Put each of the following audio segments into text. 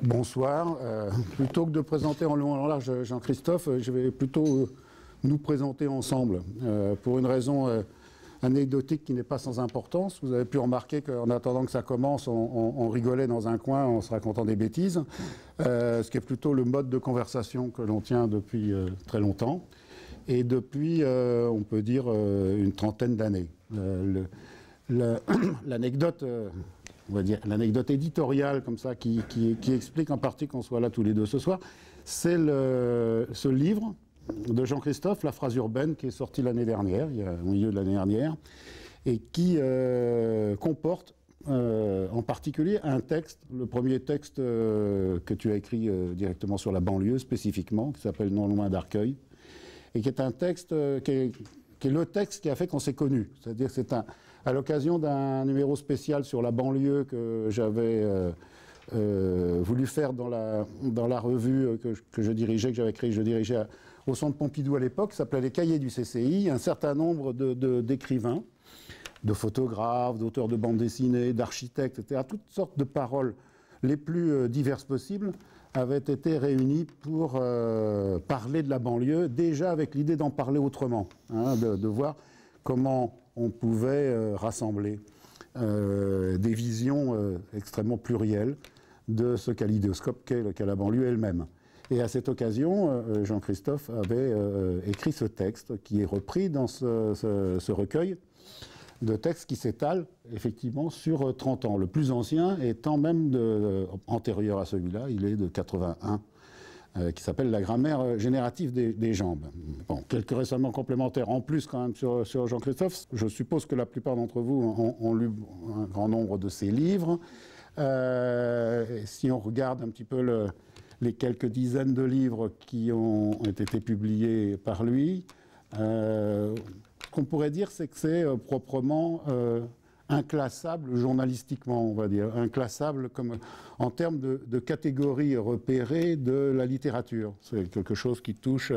Bonsoir. Plutôt que de présenter en long et en large Jean-Christophe, je vais plutôt nous présenter ensemble pour une raison anecdotique qui n'est pas sans importance. Vous avez pu remarquer qu'en attendant que ça commence, on rigolait dans un coin en se racontant des bêtises, ce qui est plutôt le mode de conversation que l'on tient depuis très longtemps et depuis, on peut dire, une trentaine d'années. L'anecdote... on va dire, l'anecdote éditoriale comme ça qui explique en partie qu'on soit là tous les deux ce soir, c'est ce livre de Jean-Christophe, La phrase urbaine, qui est sorti l'année dernière, au milieu de l'année dernière, et qui comporte en particulier un texte, le premier texte que tu as écrit directement sur la banlieue spécifiquement, qui s'appelle Non loin d'Arcueil, et qui est un texte qui est le texte qui a fait qu'on s'est connus. C'est-à-dire que c'est à l'occasion d'un numéro spécial sur la banlieue que j'avais voulu faire dans la revue que je dirigeais, que j'avais créée, je dirigeais au Centre Pompidou à l'époque, qui s'appelait Les Cahiers du CCI, un certain nombre d'écrivains, de photographes, d'auteurs de bandes dessinées, d'architectes, etc., toutes sortes de paroles les plus diverses possibles, avaient été réunis pour parler de la banlieue, déjà avec l'idée d'en parler autrement, hein, de voir comment on pouvait rassembler des visions extrêmement plurielles de ce kaléidoscope qu'est la banlieue elle-même. Et à cette occasion, Jean-Christophe avait écrit ce texte qui est repris dans ce recueil de textes qui s'étalent effectivement sur 30 ans. Le plus ancien étant même antérieur à celui-là, il est de 81, qui s'appelle La grammaire générative des jambes. Bon, quelques récemment complémentaires en plus quand même sur Jean-Christophe. Je suppose que la plupart d'entre vous ont lu un grand nombre de ses livres. Si on regarde un petit peu les quelques dizaines de livres qui ont été publiés par lui, qu'on pourrait dire, c'est que c'est proprement inclassable journalistiquement, on va dire, inclassable comme en termes de catégories repérées de la littérature. C'est quelque chose qui touche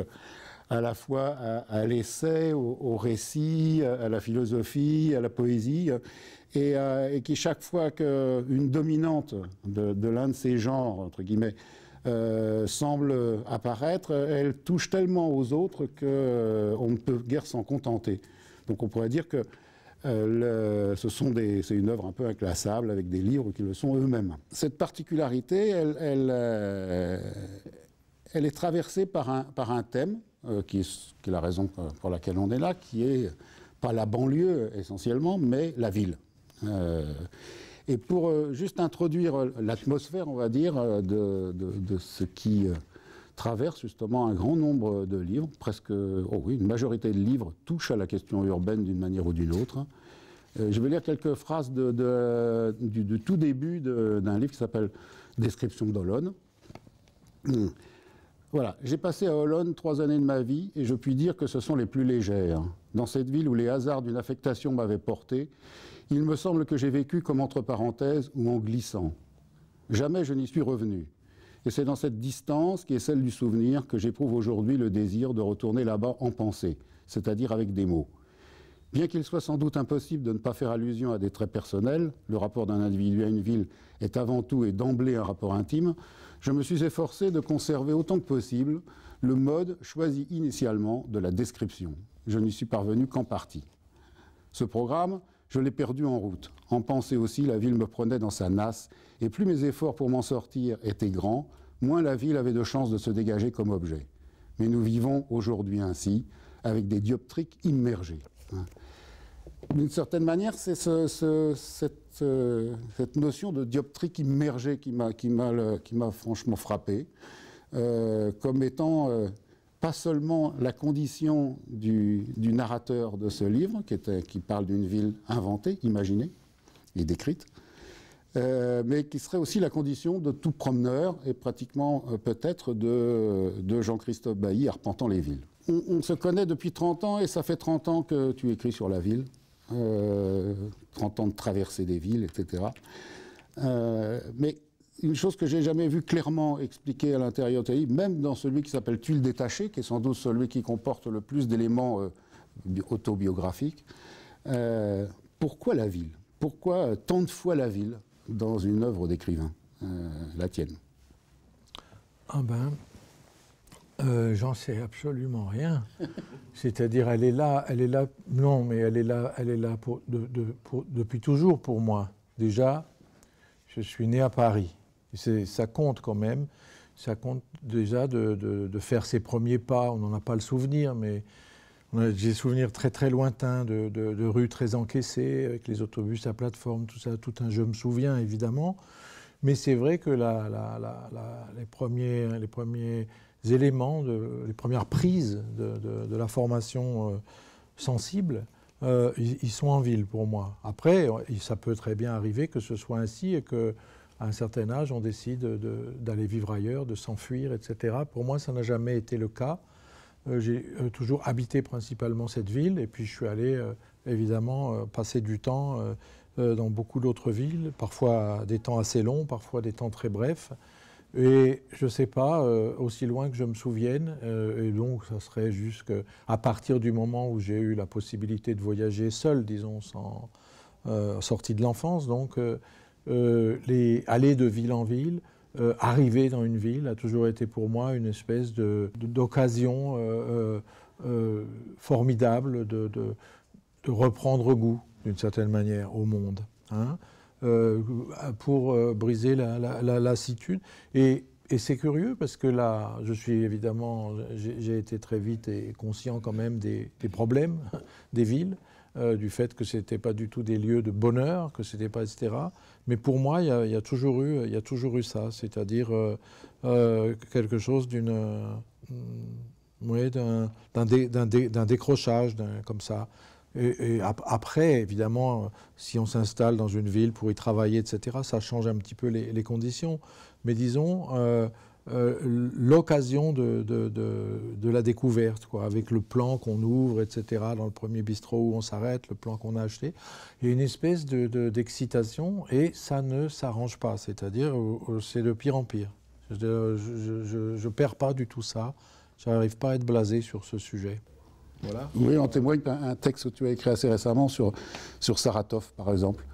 à la fois à l'essai, au récit, à la philosophie, à la poésie, et qui chaque fois qu'une dominante de l'un de ces genres, entre guillemets, semble apparaître, elle touche tellement aux autres qu'on ne peut guère s'en contenter. Donc on pourrait dire que c'est une œuvre un peu inclassable avec des livres qui le sont eux-mêmes. Cette particularité, elle est traversée par un thème qui est la raison pour laquelle on est là, qui est pas la banlieue essentiellement, mais la ville. Et pour juste introduire l'atmosphère, on va dire, de ce qui traverse justement un grand nombre de livres, presque, une majorité de livres touchent à la question urbaine d'une manière ou d'une autre. Je vais lire quelques phrases du tout début d'un livre qui s'appelle Description d'Olonne. Voilà, j'ai passé à Olonne 3 années de ma vie et je puis dire que ce sont les plus légères. Dans cette ville où les hasards d'une affectation m'avaient porté, il me semble que j'ai vécu comme entre parenthèses ou en glissant. Jamais je n'y suis revenu. Et c'est dans cette distance, qui est celle du souvenir, que j'éprouve aujourd'hui le désir de retourner là-bas en pensée, c'est-à-dire avec des mots. Bien qu'il soit sans doute impossible de ne pas faire allusion à des traits personnels, le rapport d'un individu à une ville est avant tout et d'emblée un rapport intime, je me suis efforcé de conserver autant que possible le mode choisi initialement de la description. Je n'y suis parvenu qu'en partie. Ce programme, je l'ai perdu en route. En pensée aussi, la ville me prenait dans sa nasse, et plus mes efforts pour m'en sortir étaient grands, moins la ville avait de chances de se dégager comme objet. Mais nous vivons aujourd'hui ainsi, avec des dioptriques immergés. D'une certaine manière, c'est cette notion de dioptrique immergée qui m'a franchement frappé, comme étant pas seulement la condition du narrateur de ce livre, qui parle d'une ville inventée, imaginée et décrite, mais qui serait aussi la condition de tout promeneur, et pratiquement peut-être de Jean-Christophe Bailly arpentant les villes. On se connaît depuis 30 ans, et ça fait 30 ans que tu écris sur la ville, 30 ans de traversée des villes, etc. Mais une chose que j'ai jamais vue clairement expliquée à l'intérieur de ta livre, même dans celui qui s'appelle Tuiles détachées, qui est sans doute celui qui comporte le plus d'éléments autobiographiques, pourquoi la ville ? Pourquoi tant de fois la ville dans une œuvre d'écrivain ? la tienne? Ah ben, j'en sais absolument rien. C'est-à-dire, elle est là, non, mais elle est là depuis toujours pour moi. Déjà, je suis né à Paris. Ça compte quand même. Ça compte déjà de faire ses premiers pas. On n'en a pas le souvenir, mais j'ai des souvenirs très très lointains de rues très encaissées, avec les autobus à plateforme, tout ça, je me souviens évidemment. Mais c'est vrai que les premiers éléments, les premières prises de la formation sensible, ils sont en ville pour moi. Après, ça peut très bien arriver que ce soit ainsi et qu'à un certain âge, on décide d'aller vivre ailleurs, de s'enfuir, etc. Pour moi, ça n'a jamais été le cas. J'ai toujours habité principalement cette ville et puis je suis allé évidemment passer du temps dans beaucoup d'autres villes, parfois des temps assez longs, parfois des temps très brefs. Et je ne sais pas, aussi loin que je me souvienne, et donc ça serait juste qu'à partir du moment où j'ai eu la possibilité de voyager seul, disons, sorti de l'enfance, donc aller de ville en ville, arriver dans une ville a toujours été pour moi une espèce d'occasion formidable de reprendre goût, d'une certaine manière, au monde, hein, pour briser la lassitude. Et c'est curieux parce que là, j'ai été très vite et conscient quand même des problèmes des villes, du fait que ce n'était pas du tout des lieux de bonheur, que c'était pas, etc. Mais pour moi, il y a toujours eu ça, c'est-à-dire quelque chose d'un décrochage, comme ça. Et après, évidemment, si on s'installe dans une ville pour y travailler, etc., ça change un petit peu les conditions. Mais disons, l'occasion de la découverte, quoi, avec le plan qu'on ouvre, etc., dans le premier bistrot où on s'arrête, le plan qu'on a acheté, il y a une espèce d'excitation et ça ne s'arrange pas, c'est-à-dire c'est de pire en pire. Je ne perds pas du tout ça, je n'arrive pas à être blasé sur ce sujet. Voilà. Oui, en témoigne un texte que tu as écrit assez récemment sur Saratov, par exemple,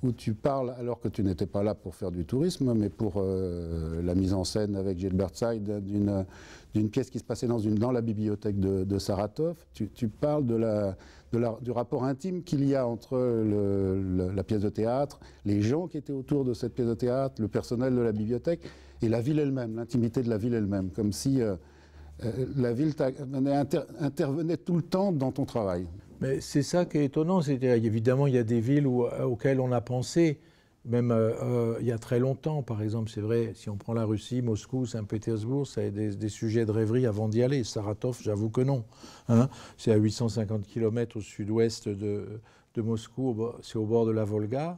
où tu parles, alors que tu n'étais pas là pour faire du tourisme, mais pour la mise en scène avec Gilbert Side d'une pièce qui se passait dans la bibliothèque de Saratov. Tu parles du rapport intime qu'il y a entre la pièce de théâtre, les gens qui étaient autour de cette pièce de théâtre, le personnel de la bibliothèque et la ville elle-même, l'intimité de la ville elle-même, comme si la ville intervenait tout le temps dans ton travail. Mais c'est ça qui est étonnant, c'est-à-dire évidemment il y a des villes auxquelles on a pensé, même il y a très longtemps, par exemple, c'est vrai, si on prend la Russie, Moscou, Saint-Pétersbourg, ça a des sujets de rêverie avant d'y aller. Saratov, j'avoue que non. Hein, c'est à 850 km au sud-ouest de Moscou, c'est au bord de la Volga,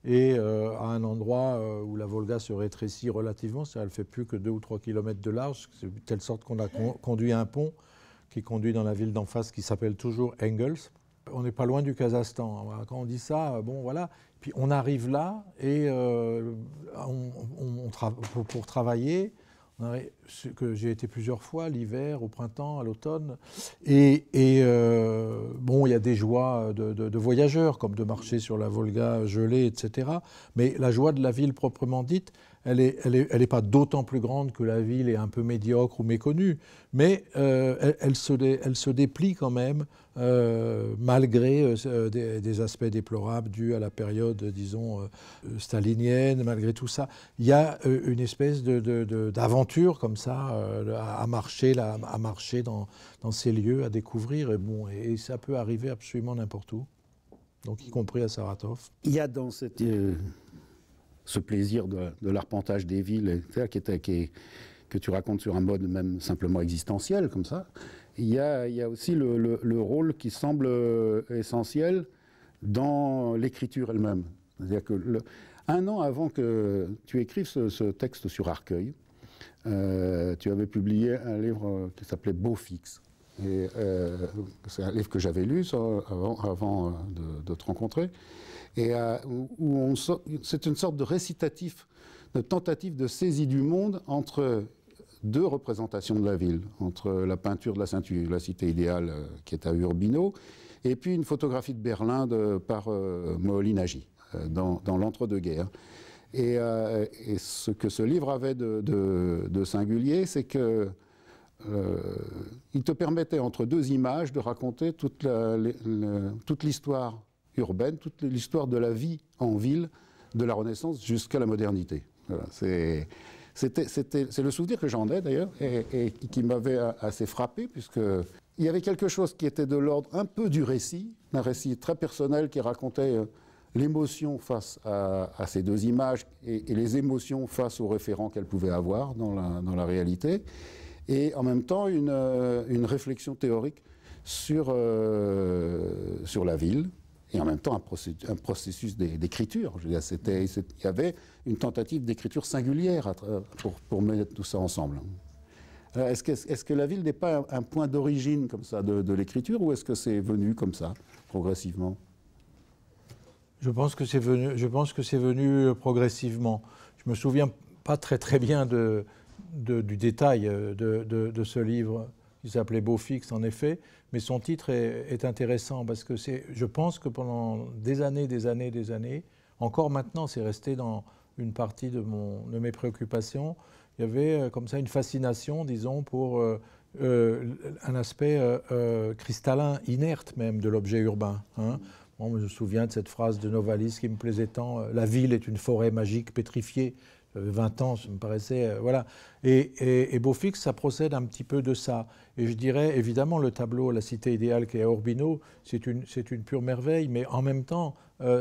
et à un endroit où la Volga se rétrécit relativement, elle ne fait plus que 2 ou 3 km de large, de telle sorte qu'on a conduit un pont qui conduit dans la ville d'en face, qui s'appelle toujours Engels. On n'est pas loin du Kazakhstan. Quand on dit ça, bon voilà. Puis on arrive là et pour travailler, que j'ai été plusieurs fois, l'hiver, au printemps, à l'automne. Et bon, il y a des joies de voyageurs, comme de marcher sur la Volga gelée, etc. Mais la joie de la ville proprement dite, elle est pas d'autant plus grande que la ville est un peu médiocre ou méconnue, mais elle se déplie quand même, malgré des aspects déplorables dus à la période, disons, stalinienne, malgré tout ça. Il y a une espèce d'aventure comme ça, à marcher dans ces lieux, à découvrir, et ça peut arriver absolument n'importe où, donc y compris à Saratov. Il y a dans ce plaisir de l'arpentage des villes, que tu racontes sur un mode même simplement existentiel, comme ça, il y a aussi le rôle qui semble essentiel dans l'écriture elle-même. C'est-à-dire que un an avant que tu écrives ce texte sur Arcueil, tu avais publié un livre qui s'appelait Beau Fixe. C'est un livre que j'avais lu avant de te rencontrer. Et c'est une sorte de récitatif, de tentative de saisie du monde entre deux représentations de la ville, entre la peinture de la cité idéale qui est à Urbino, et puis une photographie de Berlin par Moholy-Nagy, dans l'entre-deux-guerres. Et ce que ce livre avait de singulier, c'est que il te permettait, entre deux images, de raconter toute l'histoire urbaine, toute l'histoire de la vie en ville, de la Renaissance jusqu'à la modernité. Voilà, c'est le souvenir que j'en ai d'ailleurs, et qui m'avait assez frappé, puisqu'il y avait quelque chose qui était de l'ordre un peu du récit, un récit très personnel qui racontait l'émotion face à ces deux images et les émotions face aux référents qu'elles pouvaient avoir dans la réalité, et en même temps une réflexion théorique sur la ville, et en même temps un processus d'écriture. Il y avait une tentative d'écriture singulière pour mettre tout ça ensemble. Est-ce que la ville n'est pas un point d'origine comme ça de l'écriture, ou est-ce que c'est venu comme ça, progressivement ? Je pense que c'est venu progressivement. Je me souviens pas très bien du détail de ce livre qui s'appelait Beau-Fixe, en effet, mais son titre est intéressant parce que je pense que pendant des années, encore maintenant, c'est resté dans une partie de mes préoccupations. Il y avait comme ça une fascination, disons, pour un aspect cristallin, inerte même, de l'objet urbain. Hein. Bon, je me souviens de cette phrase de Novalis qui me plaisait tant, « La ville est une forêt magique pétrifiée ». J'avais 20 ans, ça me paraissait... voilà. Et Beau-Fixe, ça procède un petit peu de ça. Et je dirais, évidemment, le tableau « La cité idéale » qui est à Urbino, c'est une pure merveille, mais en même temps,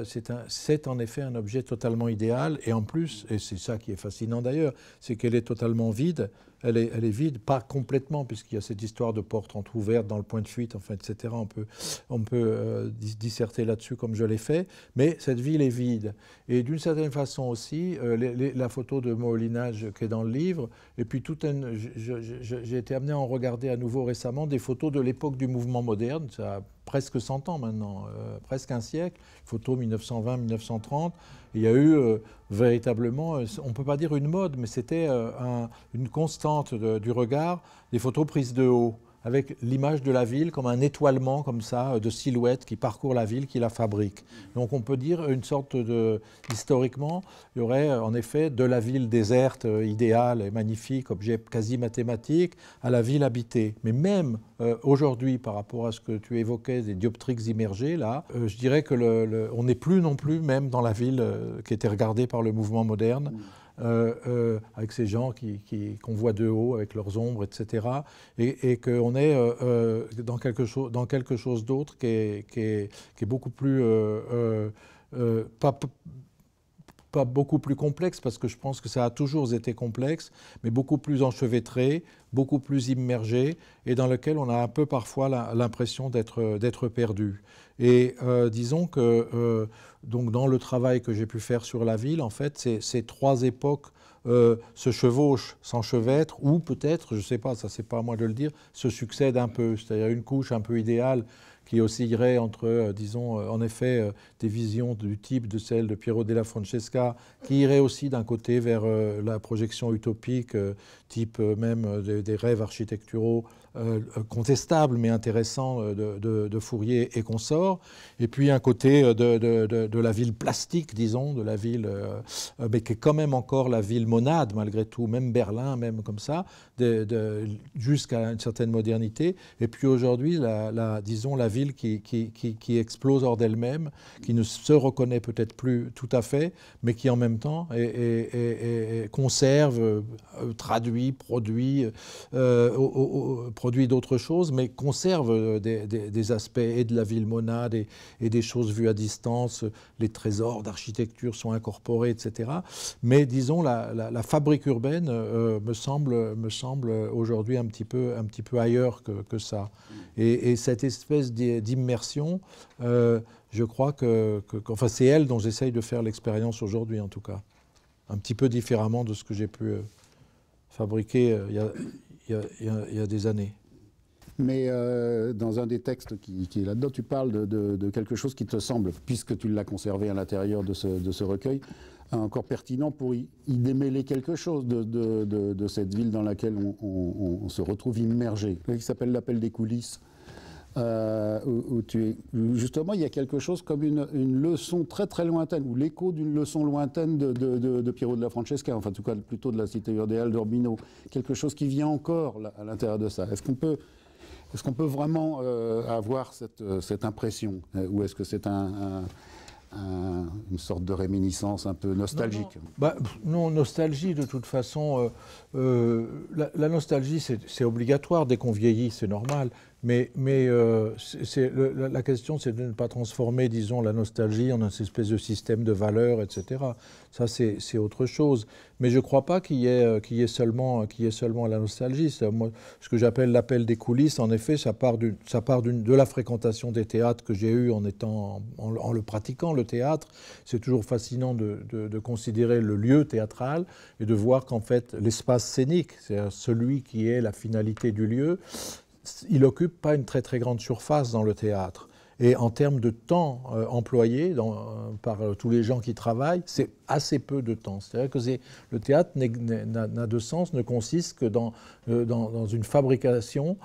c'est en effet un objet totalement idéal. Et en plus, et c'est ça qui est fascinant d'ailleurs, c'est qu'elle est totalement vide. Elle est vide, pas complètement, puisqu'il y a cette histoire de porte entrouverte dans le point de fuite, enfin, etc. On peut disserter là-dessus comme je l'ai fait, mais cette ville est vide. Et d'une certaine façon aussi, la photo de Moholy-Nagy qui est dans le livre, et puis j'ai été amené à en regarder à nouveau récemment des photos de l'époque du mouvement moderne, ça a presque 100 ans maintenant, presque un siècle, photos 1920-1930. Il y a eu véritablement, on ne peut pas dire une mode, mais c'était une constante du regard, des photos prises de haut, avec l'image de la ville comme un étoilement comme ça, de silhouette qui parcourt la ville, qui la fabrique. Donc on peut dire une sorte de... Historiquement, il y aurait en effet de la ville déserte, idéale et magnifique, objet quasi mathématique, à la ville habitée. Mais même aujourd'hui, par rapport à ce que tu évoquais, des dioptriques immergées, là, je dirais que on n'est plus non plus même dans la ville qui était regardée par le mouvement moderne. Avec ces gens qu'on voit de haut, avec leurs ombres, etc. Et qu'on est dans quelque chose d'autre qui est beaucoup plus... pas beaucoup plus complexe, parce que je pense que ça a toujours été complexe, mais beaucoup plus enchevêtré, beaucoup plus immergé, et dans lequel on a un peu parfois l'impression d'être perdu. Et disons que donc dans le travail que j'ai pu faire sur la ville, en fait, ces trois époques se chevauchent, s'enchevêtrent, ou peut-être, je ne sais pas, ça c'est pas à moi de le dire, se succèdent un peu, c'est-à-dire une couche un peu idéale qui oscillerait entre, disons, en effet, des visions du type de celle de Piero della Francesca, qui irait aussi d'un côté vers la projection utopique, type même des rêves architecturaux contestables mais intéressants de Fourier et consorts, et puis un côté de la ville plastique, disons, de la ville, mais qui est quand même encore la ville monade malgré tout, même Berlin, même comme ça, jusqu'à une certaine modernité, et puis aujourd'hui, disons, la ville qui explose hors d'elle-même, qui ne se reconnaît peut-être plus tout à fait, mais qui en même temps conserve, traduit, produit d'autres choses, mais conserve des aspects et de la ville monade et des choses vues à distance. Les trésors d'architecture sont incorporés, etc. Mais disons, la fabrique urbaine me semble aujourd'hui un petit peu ailleurs que ça. Et cette espèce d'immersion, je crois enfin, c'est elle dont j'essaye de faire l'expérience aujourd'hui, en tout cas. Un petit peu différemment de ce que j'ai pu fabriquer il y a des années. Mais dans un des textes qui est là-dedans, tu parles de quelque chose qui te semble, puisque tu l'as conservé à l'intérieur de ce recueil, encore pertinent pour y démêler quelque chose de cette ville dans laquelle on se retrouve immergé, qui s'appelle l'appel des coulisses. où justement il y a quelque chose comme une leçon très très lointaine, ou l'écho d'une leçon lointaine de Piero della Francesca, enfin en tout cas plutôt de la cité urdeale d'Urbino, quelque chose qui vient encore là, à l'intérieur de ça. Est-ce qu'on peut vraiment avoir cette impression, ou est-ce que c'est une sorte de réminiscence un peu nostalgique? Non, nostalgie de toute façon, la nostalgie c'est obligatoire dès qu'on vieillit, c'est normal. Mais la question, c'est de ne pas transformer, disons, la nostalgie en une espèce de système de valeurs, etc. Ça, c'est autre chose. Mais je ne crois pas qu'il y ait seulement la nostalgie. Moi, ce que j'appelle l'appel des coulisses, en effet, ça part de la fréquentation des théâtres que j'ai eue en le pratiquant, le théâtre. C'est toujours fascinant de considérer le lieu théâtral et de voir qu'en fait, l'espace scénique, c'est celui qui est la finalité du lieu, il n'occupe pas une très très grande surface dans le théâtre. Et en termes de temps employé par tous les gens qui travaillent, c'est assez peu de temps. C'est-à-dire que le théâtre n'a de sens, ne consiste que dans une fabrication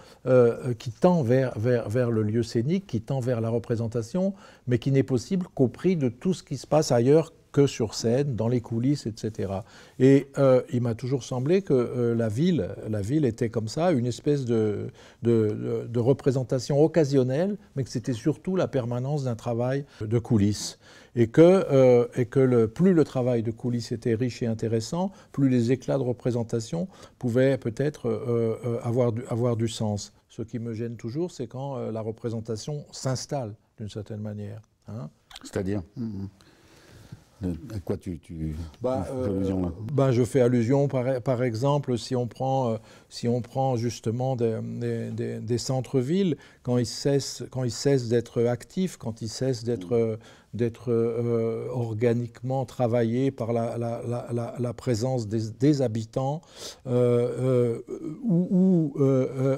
qui tend vers le lieu scénique, qui tend vers la représentation, mais qui n'est possible qu'au prix de tout ce qui se passe ailleurs que sur scène, dans les coulisses, etc. Et il m'a toujours semblé que la ville était comme ça, une espèce de représentation occasionnelle, mais que c'était surtout la permanence d'un travail de coulisses. Et que plus le travail de coulisses était riche et intéressant, plus les éclats de représentation pouvaient peut-être avoir du sens. Ce qui me gêne toujours, c'est quand la représentation s'installe d'une certaine manière. Hein. C'est-à-dire à quoi tu allusion là? Je fais allusion, par exemple, si on prend justement des centres-villes, quand ils cessent d'être actifs, quand ils cessent d'être organiquement travaillés par la présence des habitants ou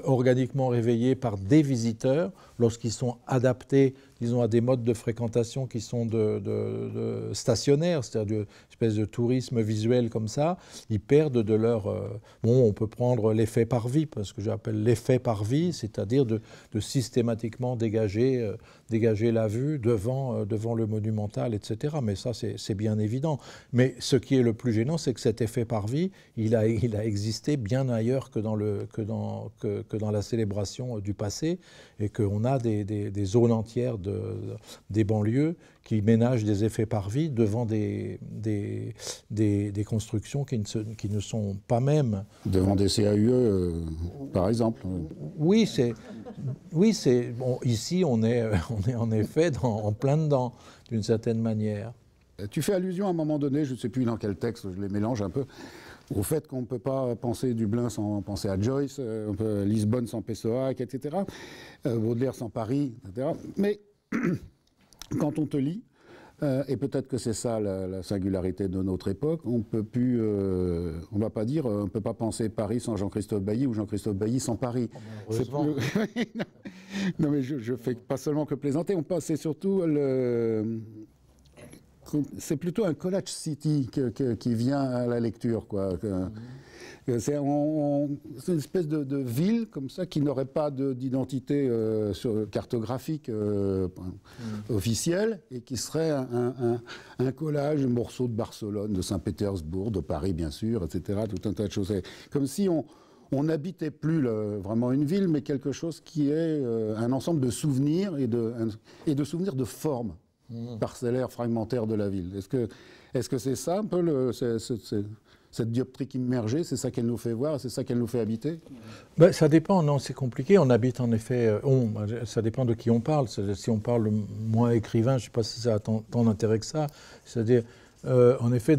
organiquement réveillés par des visiteurs, lorsqu'ils sont adaptés, disons, à des modes de fréquentation qui sont de stationnaires, c'est-à-dire d'une espèce de tourisme visuel comme ça, ils perdent de leur... on peut prendre l'effet parvis, parce que j'appelle l'effet parvis, c'est-à-dire de systématiquement dégager la vue devant le monumental, etc. Mais ça, c'est bien évident. Mais ce qui est le plus gênant, c'est que cet effet parvis, il a existé bien ailleurs que dans la célébration du passé, et qu'on a des zones entières des banlieues qui ménagent des effets parvis devant des constructions qui ne sont pas mêmes. Devant des CAUE, par exemple. Oui, bon, ici, on est en effet en plein dedans, d'une certaine manière. Tu fais allusion à un moment donné, je ne sais plus dans quel texte, je les mélange un peu, au fait qu'on ne peut pas penser Dublin sans penser à Joyce, Lisbonne sans Pessoa, etc., Baudelaire sans Paris, etc. Mais quand on te lit, et peut-être que c'est ça la singularité de notre époque, on va pas dire, on ne peut pas penser Paris sans Jean-Christophe Bailly ou Jean-Christophe Bailly sans Paris. Non, mais je fais pas seulement que plaisanter, c'est surtout c'est plutôt un collage city qui vient à la lecture, quoi. C'est une espèce de ville comme ça qui n'aurait pas d'identité cartographique officielle et qui serait un collage de morceaux de Barcelone, de Saint-Pétersbourg, de Paris bien sûr, etc. Tout un tas de choses. Comme si on n'habitait plus vraiment une ville, mais quelque chose qui est un ensemble de souvenirs et de souvenirs de forme parcellaire, fragmentaire de la ville. Est-ce que c'est ça un peu cette dioptrique immergée, c'est ça qu'elle nous fait voir, c'est ça qu'elle nous fait habiter? Ça dépend, non, c'est compliqué. On habite en effet, ça dépend de qui on parle. Si on parle, moi écrivain, je ne sais pas si ça a tant d'intérêt que ça. C'est-à-dire, en effet,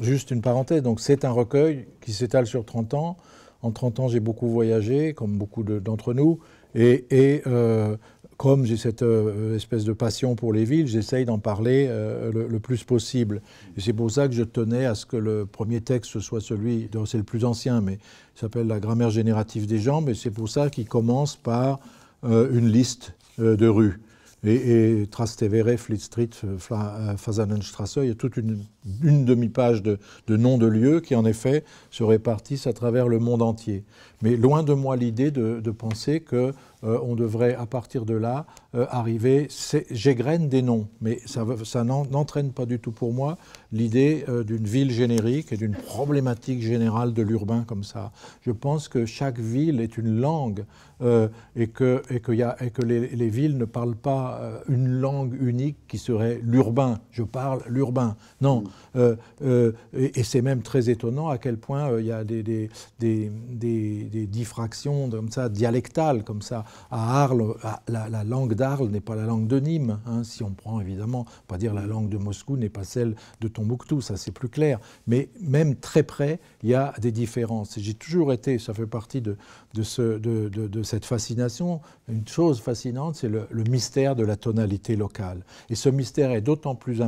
juste une parenthèse, donc c'est un recueil qui s'étale sur 30 ans. En 30 ans, j'ai beaucoup voyagé, comme beaucoup d'entre nous, et comme j'ai cette espèce de passion pour les villes, j'essaye d'en parler le plus possible. Et c'est pour ça que je tenais à ce que le premier texte soit celui, c'est le plus ancien, mais il s'appelle La grammaire générative des gens, mais c'est pour ça qu'il commence par une liste de rues. Et Trastevere, Fleet Street, Fasanenstrasse, il y a toute une demi-page de noms de lieux qui, en effet, se répartissent à travers le monde entier. Mais loin de moi l'idée de penser que on devrait, à partir de là, arriver. J'égrène des noms, mais ça n'entraîne pas du tout pour moi l'idée d'une ville générique et d'une problématique générale de l'urbain comme ça. Je pense que chaque ville est une langue et que les villes ne parlent pas une langue unique qui serait l'urbain. Je parle l'urbain. Non. Et c'est même très étonnant à quel point il y a des diffractions comme ça, dialectales comme ça. À Arles, la langue d'Arles n'est pas la langue de Nîmes. Hein, si on prend évidemment, pas dire la langue de Moscou n'est pas celle de Tombouctou, ça c'est plus clair. Mais même très près, il y a des différences. J'ai toujours été, ça fait partie de cette fascination. Une chose fascinante, c'est le mystère de la tonalité locale. Et ce mystère est d'autant plus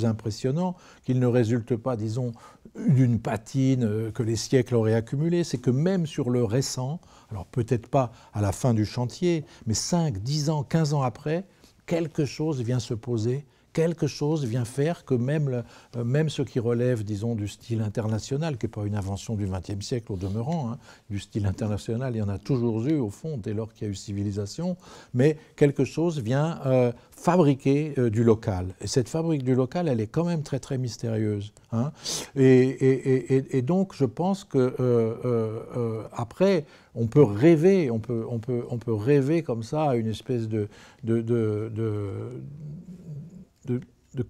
impressionnant qu'il ne résulte pas, disons, d'une patine que les siècles auraient accumulée. C'est que même sur le récent, alors peut-être pas à la fin du chantier, mais 5, 10 ans, 15 ans après, quelque chose vient se poser. Quelque chose vient faire que même ce qui relève, disons, du style international, qui n'est pas une invention du XXe siècle au demeurant, hein, du style international, il y en a toujours eu au fond, dès lors qu'il y a eu civilisation, mais quelque chose vient fabriquer du local. Et cette fabrique du local, elle est quand même très très mystérieuse. Hein. Et donc je pense que après, on peut rêver, on peut rêver comme ça à une espèce de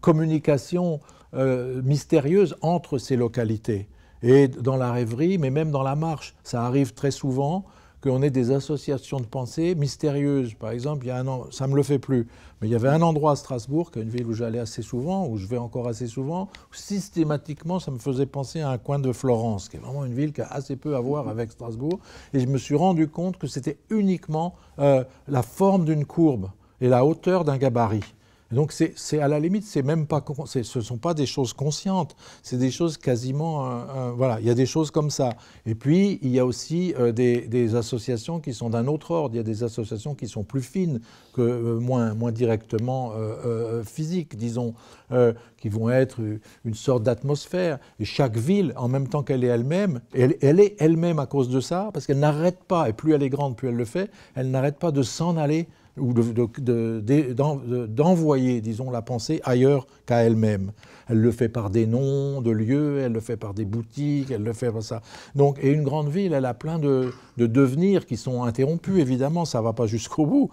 communication mystérieuse entre ces localités. Et dans la rêverie, mais même dans la marche, ça arrive très souvent qu'on ait des associations de pensée mystérieuses. Par exemple, il y a ça ne me le fait plus, mais il y avait un endroit à Strasbourg, qui est une ville où j'allais assez souvent, où je vais encore assez souvent, où systématiquement ça me faisait penser à un coin de Florence, qui est vraiment une ville qui a assez peu à voir avec Strasbourg. Et je me suis rendu compte que c'était uniquement la forme d'une courbe et la hauteur d'un gabarit. Donc c'est à la limite, ce ne sont pas des choses conscientes, c'est des choses quasiment, voilà, il y a des choses comme ça. Et puis il y a aussi des associations qui sont d'un autre ordre, il y a des associations qui sont plus fines, moins directement physiques, disons, qui vont être une sorte d'atmosphère. Et chaque ville, en même temps qu'elle est elle-même, elle est elle-même à cause de ça, parce qu'elle n'arrête pas, et plus elle est grande, plus elle le fait, elle n'arrête pas de s'en aller ou d'envoyer, disons, la pensée ailleurs qu'à elle-même. Elle le fait par des noms de lieux, elle le fait par des boutiques, elle le fait par ça. Donc, et une grande ville, elle a plein de devenirs qui sont interrompus, évidemment, ça ne va pas jusqu'au bout,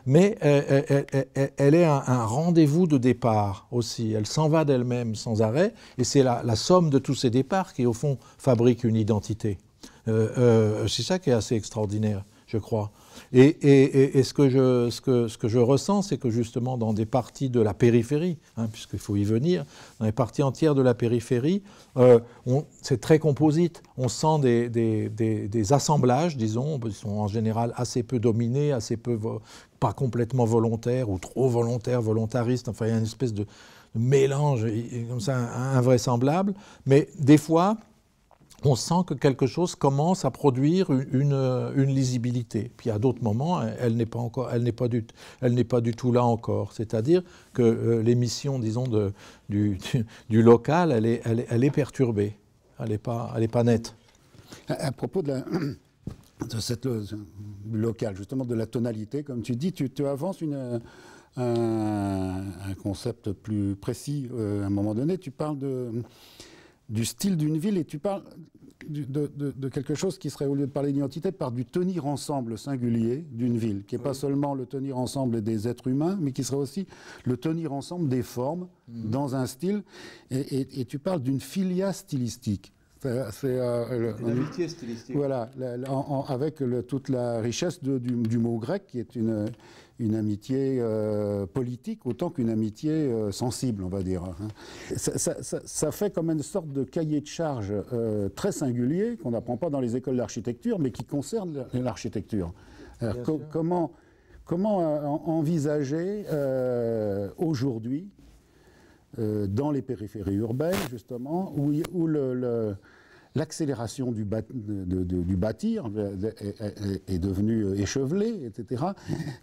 mais elle est un rendez-vous de départ aussi. Elle s'en va d'elle-même sans arrêt, et c'est la somme de tous ces départs qui, au fond, fabrique une identité. C'est ça qui est assez extraordinaire, je crois. Et ce que je ressens, c'est que justement dans des parties de la périphérie, hein, puisqu'il faut y venir, dans les parties entières de la périphérie, c'est très composite. On sent des assemblages, disons, ils sont en général assez peu dominés, assez peu, pas complètement volontaires ou trop volontaires, volontaristes. Enfin, il y a une espèce de mélange comme ça invraisemblable. Mais des fois, on sent que quelque chose commence à produire une lisibilité. Puis à d'autres moments, elle n'est pas du tout là encore. C'est-à-dire que l'émission, disons, du local, elle est perturbée. Elle n'est pas nette. À propos du local, justement, de la tonalité, comme tu dis, tu avances un concept plus précis à un moment donné. Tu parles du style d'une ville et tu parles de quelque chose qui serait, au lieu de parler d'identité, par du tenir ensemble singulier d'une ville, qui n'est pas seulement le tenir ensemble des êtres humains, mais qui serait aussi le tenir ensemble des formes dans un style. Et tu parles d'une filia stylistique. C'est une amitié stylistique. Voilà, avec toute la richesse du mot grec, qui est une amitié politique autant qu'une amitié sensible, on va dire. Ça fait comme une sorte de cahier de charge très singulier qu'on n'apprend pas dans les écoles d'architecture, mais qui concerne l'architecture. Comment envisager aujourd'hui, dans les périphéries urbaines, justement, où l'accélération du bâtir est devenue échevelée, etc.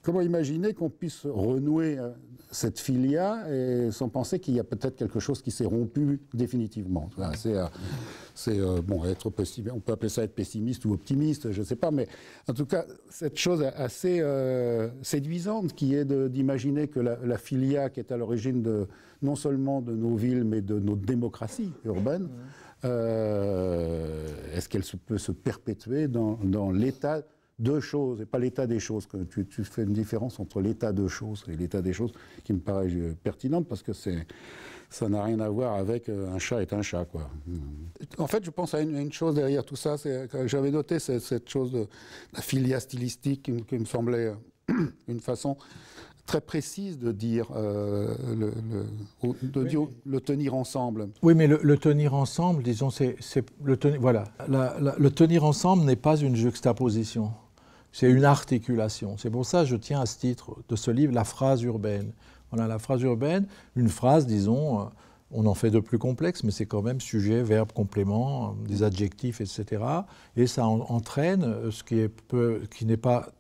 Comment imaginer qu'on puisse renouer cette filia et sans penser qu'il y a peut-être quelque chose qui s'est rompu définitivement? Bon, on peut appeler ça être pessimiste ou optimiste, je ne sais pas, mais en tout cas, cette chose assez séduisante qui est d'imaginer que la filia qui est à l'origine non seulement de nos villes, mais de notre démocratie urbaine, est-ce qu'elle peut se perpétuer dans l'état de choses, et pas l'état des choses? Tu fais une différence entre l'état de choses et l'état des choses qui me paraît pertinente, parce que ça n'a rien à voir avec un chat est un chat, quoi. En fait, je pense à une chose derrière tout ça, c'est que j'avais noté cette chose de la filia stylistique qui me semblait une façon très précise de dire le tenir ensemble. Oui, mais le tenir ensemble, disons, le tenir ensemble n'est pas une juxtaposition, c'est une articulation. C'est pour ça que je tiens à ce titre de ce livre, la phrase urbaine. Voilà, la phrase urbaine, une phrase, disons, on en fait de plus complexe, mais c'est quand même sujet, verbe, complément, des adjectifs, etc. Et ça entraîne ce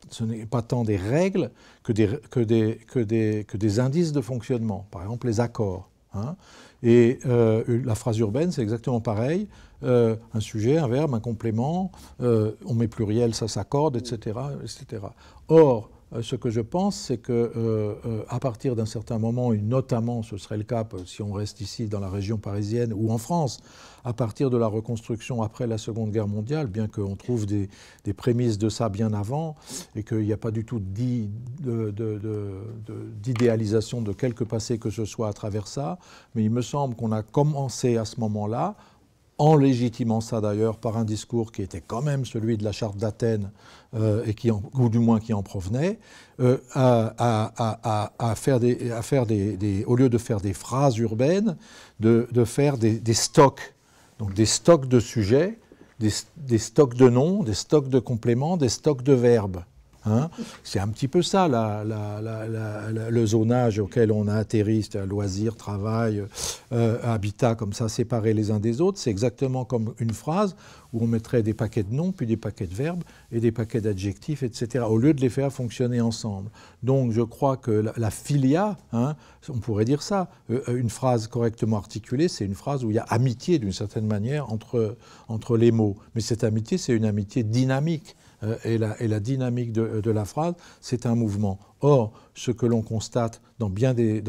ce n'est pas tant des règles que des indices de fonctionnement, par exemple les accords. Hein. Et la phrase urbaine, c'est exactement pareil, un sujet, un verbe, un complément, on met pluriel, ça s'accorde, etc., etc. Or, ce que je pense, c'est qu'à partir d'un certain moment, et notamment ce serait le cas si on reste ici dans la région parisienne ou en France, à partir de la reconstruction après la Seconde Guerre mondiale, bien qu'on trouve des prémices de ça bien avant, et qu'il n'y a pas du tout d'idéalisation de quelque passé que ce soit à travers ça, mais il me semble qu'on a commencé à ce moment-là, en légitimant ça d'ailleurs par un discours qui était quand même celui de la Charte d'Athènes, ou du moins qui en provenait, à faire au lieu de faire des phrases urbaines, de faire des stocks, donc des stocks de sujets, des stocks de noms, des stocks de compléments, des stocks de verbes. Hein, c'est un petit peu ça le zonage auquel on a atterri, c'est-à-dire loisirs, travail, habitat, comme ça, séparés les uns des autres. C'est exactement comme une phrase où on mettrait des paquets de noms, puis des paquets de verbes et des paquets d'adjectifs, etc., au lieu de les faire fonctionner ensemble. Donc je crois que la filia, hein, on pourrait dire ça, une phrase correctement articulée, c'est une phrase où il y a amitié d'une certaine manière entre les mots. Mais cette amitié, c'est une amitié dynamique. Et la dynamique de la phrase, c'est un mouvement. Or, ce que l'on constate dans bien des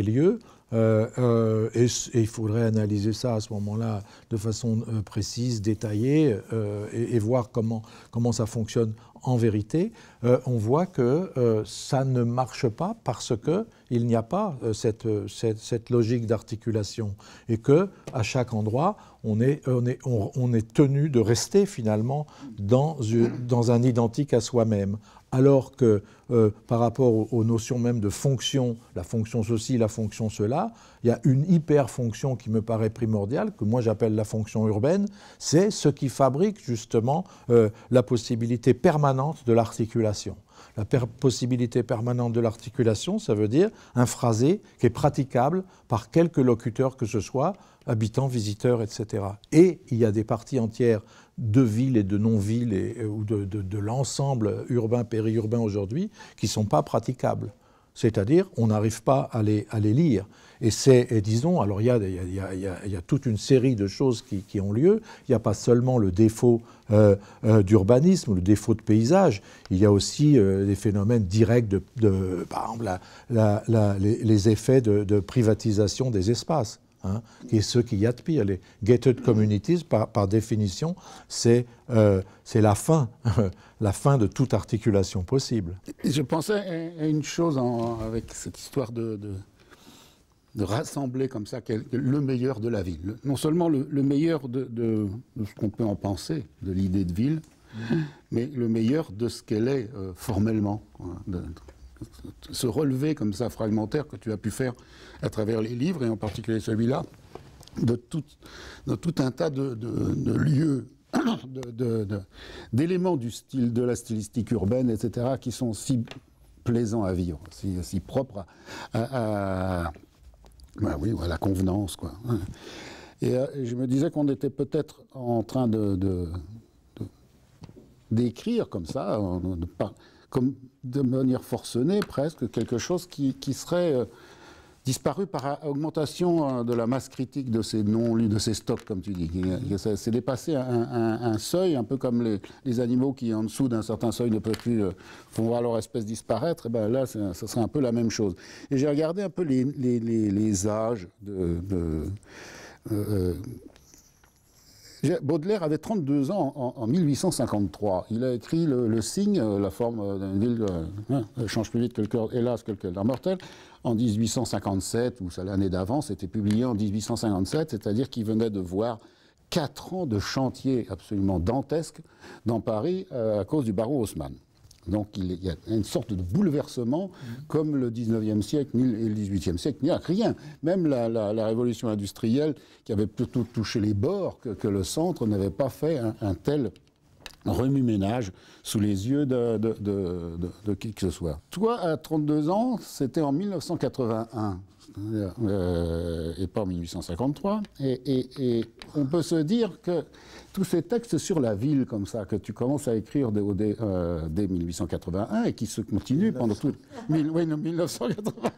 lieux, et il faudrait analyser ça à ce moment-là de façon précise, détaillée, et voir comment ça fonctionne en vérité, on voit que ça ne marche pas parce qu'il n'y a pas cette logique d'articulation, et qu'à chaque endroit, on est tenu de rester finalement dans un identique à soi-même. Alors que par rapport aux notions même de fonction, la fonction ceci, la fonction cela, il y a une hyper-fonction qui me paraît primordiale, que moi j'appelle la fonction urbaine, c'est ce qui fabrique justement la possibilité permanente de l'articulation. La possibilité permanente de l'articulation, ça veut dire un phrasé qui est praticable par quelque locuteur que ce soit, habitants, visiteurs, etc. Et il y a des parties entières de villes et de non-villes ou de l'ensemble urbain, périurbain aujourd'hui qui ne sont pas praticables. C'est-à-dire, on n'arrive pas à les lire. Et disons, alors il y a toute une série de choses qui ont lieu. Il n'y a pas seulement le défaut d'urbanisme, le défaut de paysage. Il y a aussi des phénomènes directs par exemple, les effets de privatisation des espaces. Hein, qui est ce qu'il y a de pire. Les gated communities, par définition, c'est la fin de toute articulation possible. Je pensais à une chose avec cette histoire de rassembler comme ça le meilleur de la ville. Non seulement le meilleur de ce qu'on peut en penser, de l'idée de ville, mais le meilleur de ce qu'elle est formellement. Ce relevé comme ça fragmentaire que tu as pu faire à travers les livres, et en particulier celui-là, de tout un tas de lieux, d'éléments du style, de la stylistique urbaine, etc., qui sont si plaisants à vivre, si propres à la convenance, quoi. Et je me disais qu'on était peut-être en train d'écrire comme ça, comme de manière forcenée presque, quelque chose qui serait disparu par augmentation de la masse critique de ces non-lus, de ces stocks, comme tu dis. C'est dépassé un seuil, un peu comme les animaux qui, en dessous d'un certain seuil, ne peuvent plus font voir leur espèce disparaître. Et ben là, ça serait un peu la même chose. Et j'ai regardé un peu les âges Baudelaire avait 32 ans en 1853. Il a écrit le Cygne, la forme d'une ville change plus vite que le cœur, hélas, que le cœur d'un mortel, en 1857, ou c'est l'année d'avant, c'était publié en 1857, c'est-à-dire qu'il venait de voir 4 ans de chantier absolument dantesque dans Paris à cause du barreau Haussmann. Donc il y a une sorte de bouleversement, comme le 19e siècle et le 18e siècle n'y a rien. Même la révolution industrielle, qui avait plutôt touché les bords que le centre, n'avait pas fait un tel remue-ménage sous les yeux de qui que ce soit. Toi, à 32 ans, c'était en 1981. Et pas en 1853. Et on peut se dire que tous ces textes sur la ville, comme ça, que tu commences à écrire dès 1881 et qui se continuent pendant tout... Oui, 1981.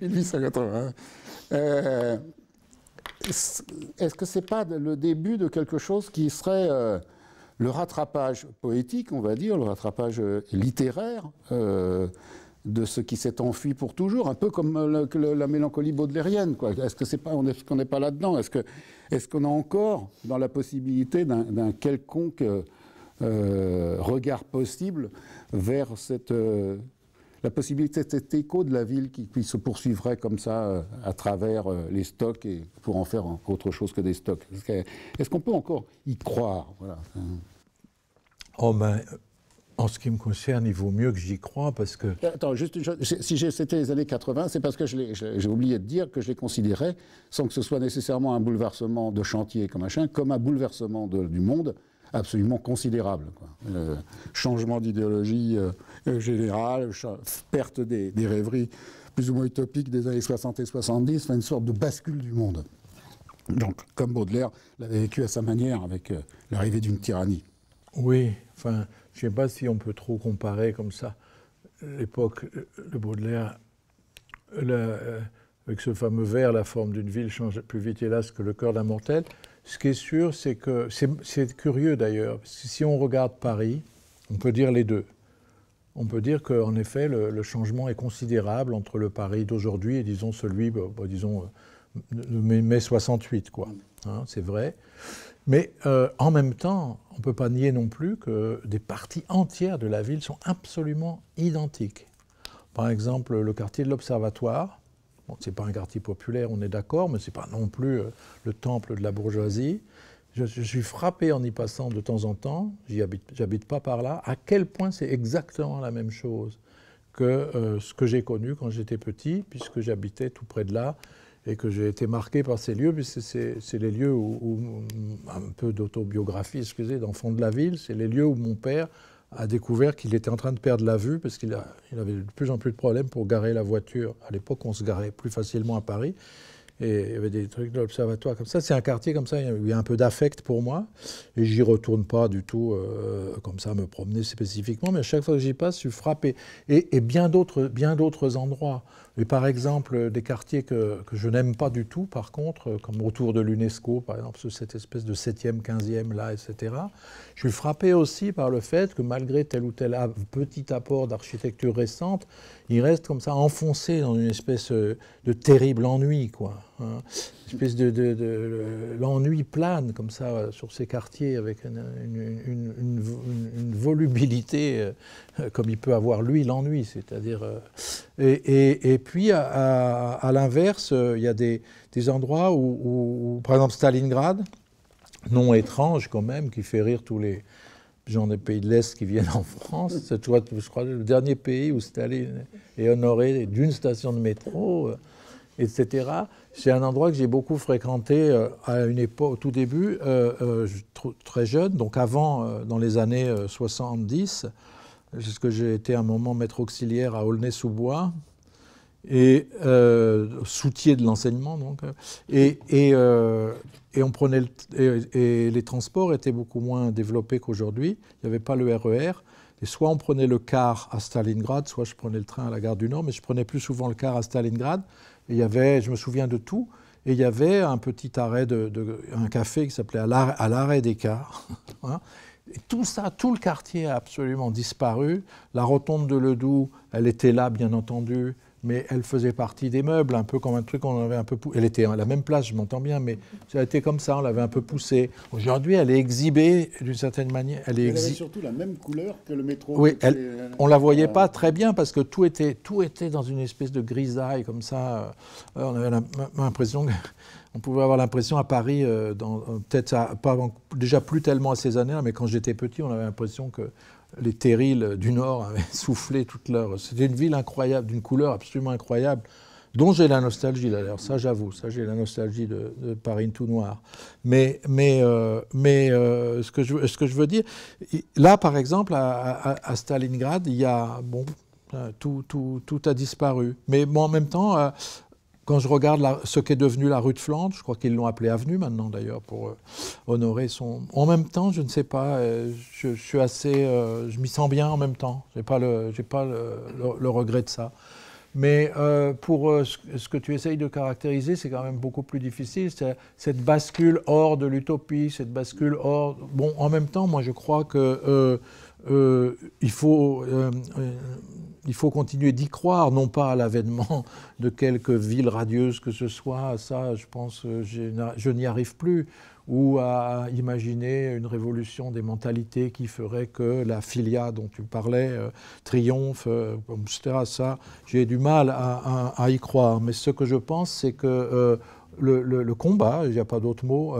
1881. Est-ce que c'est pas le début de quelque chose qui serait le rattrapage poétique, on va dire, le rattrapage littéraire de ce qui s'est enfui pour toujours, un peu comme la mélancolie baudelairienne, quoi. Est-ce que c'est pas, qu'on n'est pas là-dedans? Est-ce qu'on a encore dans la possibilité d'un quelconque regard possible vers la possibilité de cet écho de la ville qui se poursuivrait comme ça à travers les stocks et pour en faire autre chose que des stocks? Est-ce qu'on peut encore y croire? Voilà. Oh ben, en ce qui me concerne, il vaut mieux que j'y croie parce que... Attends, juste, si c'était les années 80, c'est parce que j'ai oublié de dire que je les considérais, sans que ce soit nécessairement un bouleversement de chantier comme machin, comme un bouleversement du monde absolument considérable, quoi. Changement d'idéologie générale, perte des rêveries plus ou moins utopiques des années 60 et 70, une sorte de bascule du monde. Donc, comme Baudelaire l'avait vécu à sa manière avec l'arrivée d'une tyrannie. Oui, enfin, je ne sais pas si on peut trop comparer comme ça l'époque de Baudelaire avec ce fameux vers, la forme d'une ville change plus vite, hélas, que le cœur d'un mortel. Ce qui est sûr, c'est que, c'est curieux d'ailleurs, parce que si on regarde Paris, on peut dire les deux. On peut dire qu'en effet, le changement est considérable entre le Paris d'aujourd'hui et, disons, celui, disons, de mai 68, quoi. Hein, c'est vrai. Mais en même temps, on ne peut pas nier non plus que des parties entières de la ville sont absolument identiques. Par exemple, le quartier de l'Observatoire, bon, ce n'est pas un quartier populaire, on est d'accord, mais ce n'est pas non plus le temple de la bourgeoisie. Je suis frappé en y passant de temps en temps, j'habite pas par là, à quel point c'est exactement la même chose que ce que j'ai connu quand j'étais petit, puisque j'habitais tout près de là, et que j'ai été marqué par ces lieux, puisque c'est les lieux où un peu d'autobiographie, excusez, d'enfant de la ville, c'est les lieux où mon père a découvert qu'il était en train de perdre la vue, parce qu'il avait de plus en plus de problèmes pour garer la voiture. À l'époque, on se garait plus facilement à Paris, et il y avait des trucs de l'Observatoire comme ça. C'est un quartier comme ça, il y a un peu d'affect pour moi, et j'y retourne pas du tout comme ça, me promener spécifiquement, mais à chaque fois que j'y passe, je suis frappé. Et bien d'autres endroits. Et par exemple, des quartiers que je n'aime pas du tout, par contre, comme autour de l'UNESCO, par exemple, cette espèce de 7e, 15e, là, etc. Je suis frappé aussi par le fait que malgré tel ou tel petit apport d'architecture récente, il reste comme ça enfoncé dans une espèce de terrible ennui, quoi. Hein. Une espèce l'ennui plane comme ça sur ces quartiers avec une volubilité comme il peut avoir lui l'ennui, c'est-à-dire et puis à l'inverse il y a des endroits où par exemple Stalingrad, nom étrange quand même qui fait rire tous les gens des pays de l'Est qui viennent en France, c'est je crois le dernier pays où Staline est honoré d'une station de métro, etc. C'est un endroit que j'ai beaucoup fréquenté à une époque, au tout début, très jeune, donc avant, dans les années 70, puisque j'ai été un moment maître auxiliaire à Aulnay-sous-Bois. et soutier de l'enseignement, donc, et on prenait et les transports étaient beaucoup moins développés qu'aujourd'hui. Il n'y avait pas le RER. Et soit on prenait le car à Stalingrad, soit je prenais le train à la gare du Nord, mais je prenais plus souvent le car à Stalingrad. Et il y avait, je me souviens de tout, et il y avait un petit arrêt, un café qui s'appelait à l'arrêt des cars. Hein. Et tout ça, tout le quartier a absolument disparu. La rotonde de Ledoux, elle était là, bien entendu, mais elle faisait partie des meubles, un peu comme un truc qu'on avait un peu poussé. Elle était à la même place, je m'entends bien, mais ça a été comme ça, on l'avait un peu poussée. Aujourd'hui, elle est exhibée d'une certaine manière. Elle avait surtout la même couleur que le métro. Oui, on ne la voyait pas très bien parce que tout était dans une espèce de grisaille comme ça. On avait l'impression... On pouvait avoir l'impression à Paris, peut-être déjà plus tellement à ces années-là, mais quand j'étais petit, on avait l'impression que les terrils du Nord avaient soufflé toute leur... C'était une ville incroyable, d'une couleur absolument incroyable, dont j'ai la nostalgie d'ailleurs, ça j'avoue, ça j'ai la nostalgie de Paris tout noir. Mais ce que je veux dire, là par exemple, à Stalingrad, il y a... Bon, tout a disparu. Mais bon, en même temps... Quand je regarde ce qu'est devenu la rue de Flandre, je crois qu'ils l'ont appelée avenue maintenant d'ailleurs pour honorer son... En même temps, je ne sais pas, je suis assez... je m'y sens bien en même temps. Je n'ai pas le regret de ça. Mais pour ce que tu essayes de caractériser, c'est quand même beaucoup plus difficile. C'est cette bascule hors de l'utopie, cette bascule hors... Bon, en même temps, moi je crois que il faut continuer d'y croire, non pas à l'avènement de quelques villes radieuses que ce soit, ça je pense je n'y arrive plus, ou à imaginer une révolution des mentalités qui ferait que la filia dont tu parlais triomphe, etc. Ça, j'ai du mal à y croire. Mais ce que je pense, c'est que le combat, il n'y a pas d'autre mot,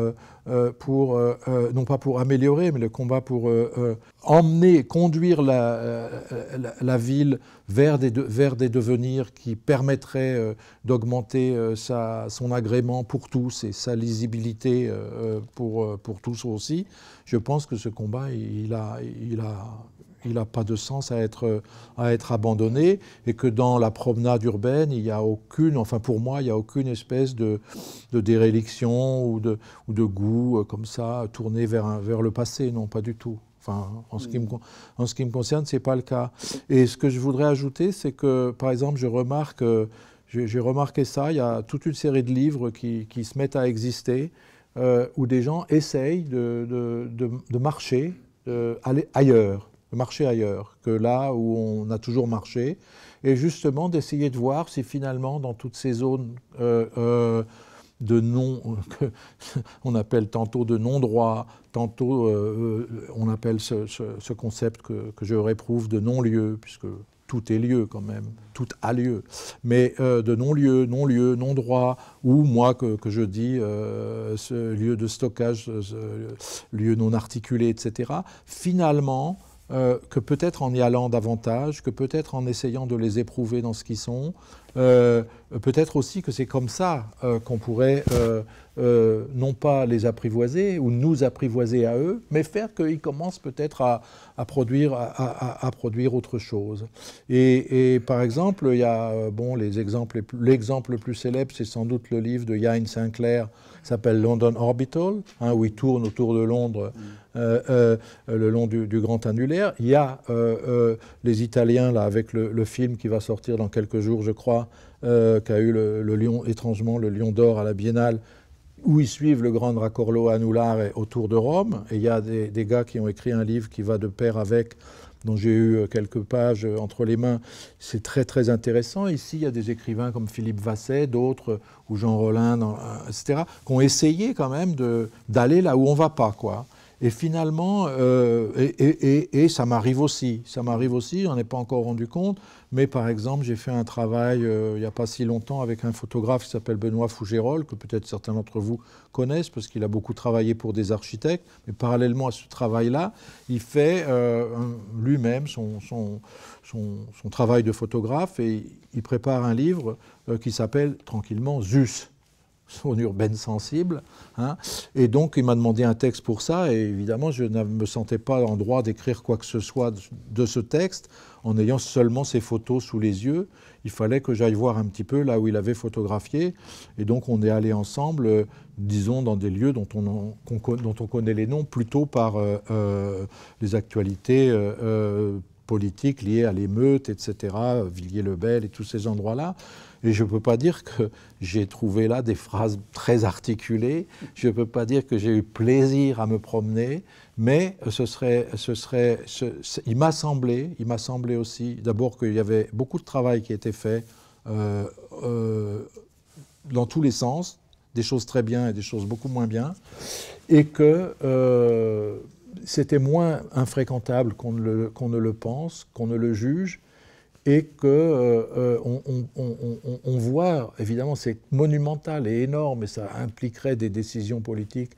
non pas pour améliorer, mais le combat pour conduire la ville vers des devenirs qui permettraient d'augmenter son agrément pour tous et sa lisibilité pour tous aussi. Je pense que ce combat, il n'a pas de sens à être abandonné, et que dans la promenade urbaine, il n'y a aucune, enfin pour moi, il n'y a aucune espèce de déréliction ou de goût comme ça, tourné vers le passé, non, pas du tout. Enfin, en ce qui me concerne, ce n'est pas le cas. Et ce que je voudrais ajouter, c'est que, par exemple, j'ai remarqué ça, il y a toute une série de livres qui se mettent à exister, où des gens essayent de marcher, aller ailleurs, de marcher ailleurs que là où on a toujours marché, et justement d'essayer de voir si finalement dans toutes ces zones de non, on appelle tantôt de non-droit, tantôt on appelle ce concept que je réprouve de non-lieu, puisque tout est lieu quand même, tout a lieu, mais de non-lieu, non-lieu, non-droit, ou moi que je dis ce lieu de stockage, lieu non articulé, etc. Finalement, que peut-être en y allant davantage, que peut-être en essayant de les éprouver dans ce qu'ils sont, peut-être aussi que c'est comme ça qu'on pourrait non pas les apprivoiser ou nous apprivoiser à eux, mais faire qu'ils commencent peut-être à produire autre chose. Et par exemple, il y a l'exemple le plus célèbre, c'est sans doute le livre de Iain Sinclair, qui s'appelle London Orbital, où il tourne autour de Londres le long du Grand Annulaire. Il y a les Italiens, là, avec le film qui va sortir dans quelques jours, je crois, qui a eu étrangement le Lion d'Or à la Biennale, où ils suivent le grand Raccordo Anulare autour de Rome. Et il y a des gars qui ont écrit un livre qui va de pair avec, dont j'ai eu quelques pages entre les mains. C'est très très intéressant. Ici, il y a des écrivains comme Philippe Vasset, d'autres, ou Jean Rollin, etc., qui ont essayé quand même d'aller là où on ne va pas, quoi. Et finalement, et ça m'arrive aussi, j'en ai pas encore rendu compte, mais par exemple, j'ai fait un travail il n'y a pas si longtemps avec un photographe qui s'appelle Benoît Fougérolles, que peut-être certains d'entre vous connaissent, parce qu'il a beaucoup travaillé pour des architectes, mais parallèlement à ce travail-là, il fait lui-même son travail de photographe, et il prépare un livre qui s'appelle tranquillement Zeus. zone urbaine sensible, hein. Et donc il m'a demandé un texte pour ça, et évidemment je ne me sentais pas en droit d'écrire quoi que ce soit de ce texte en ayant seulement ces photos sous les yeux. Il fallait que j'aille voir un petit peu là où il avait photographié, et donc on est allé ensemble, disons, dans des lieux dont on connaît les noms plutôt par les actualités politiques liées à l'émeute, etc., Villiers-le-Bel et tous ces endroits-là. Et je ne peux pas dire que j'ai trouvé là des phrases très articulées, je ne peux pas dire que j'ai eu plaisir à me promener, mais il m'a semblé aussi, d'abord qu'il y avait beaucoup de travail qui était fait dans tous les sens, des choses très bien et des choses beaucoup moins bien, et que c'était moins infréquentable qu'on ne le pense, qu'on ne le juge, et qu'on voit, évidemment c'est monumental et énorme, et ça impliquerait des décisions politiques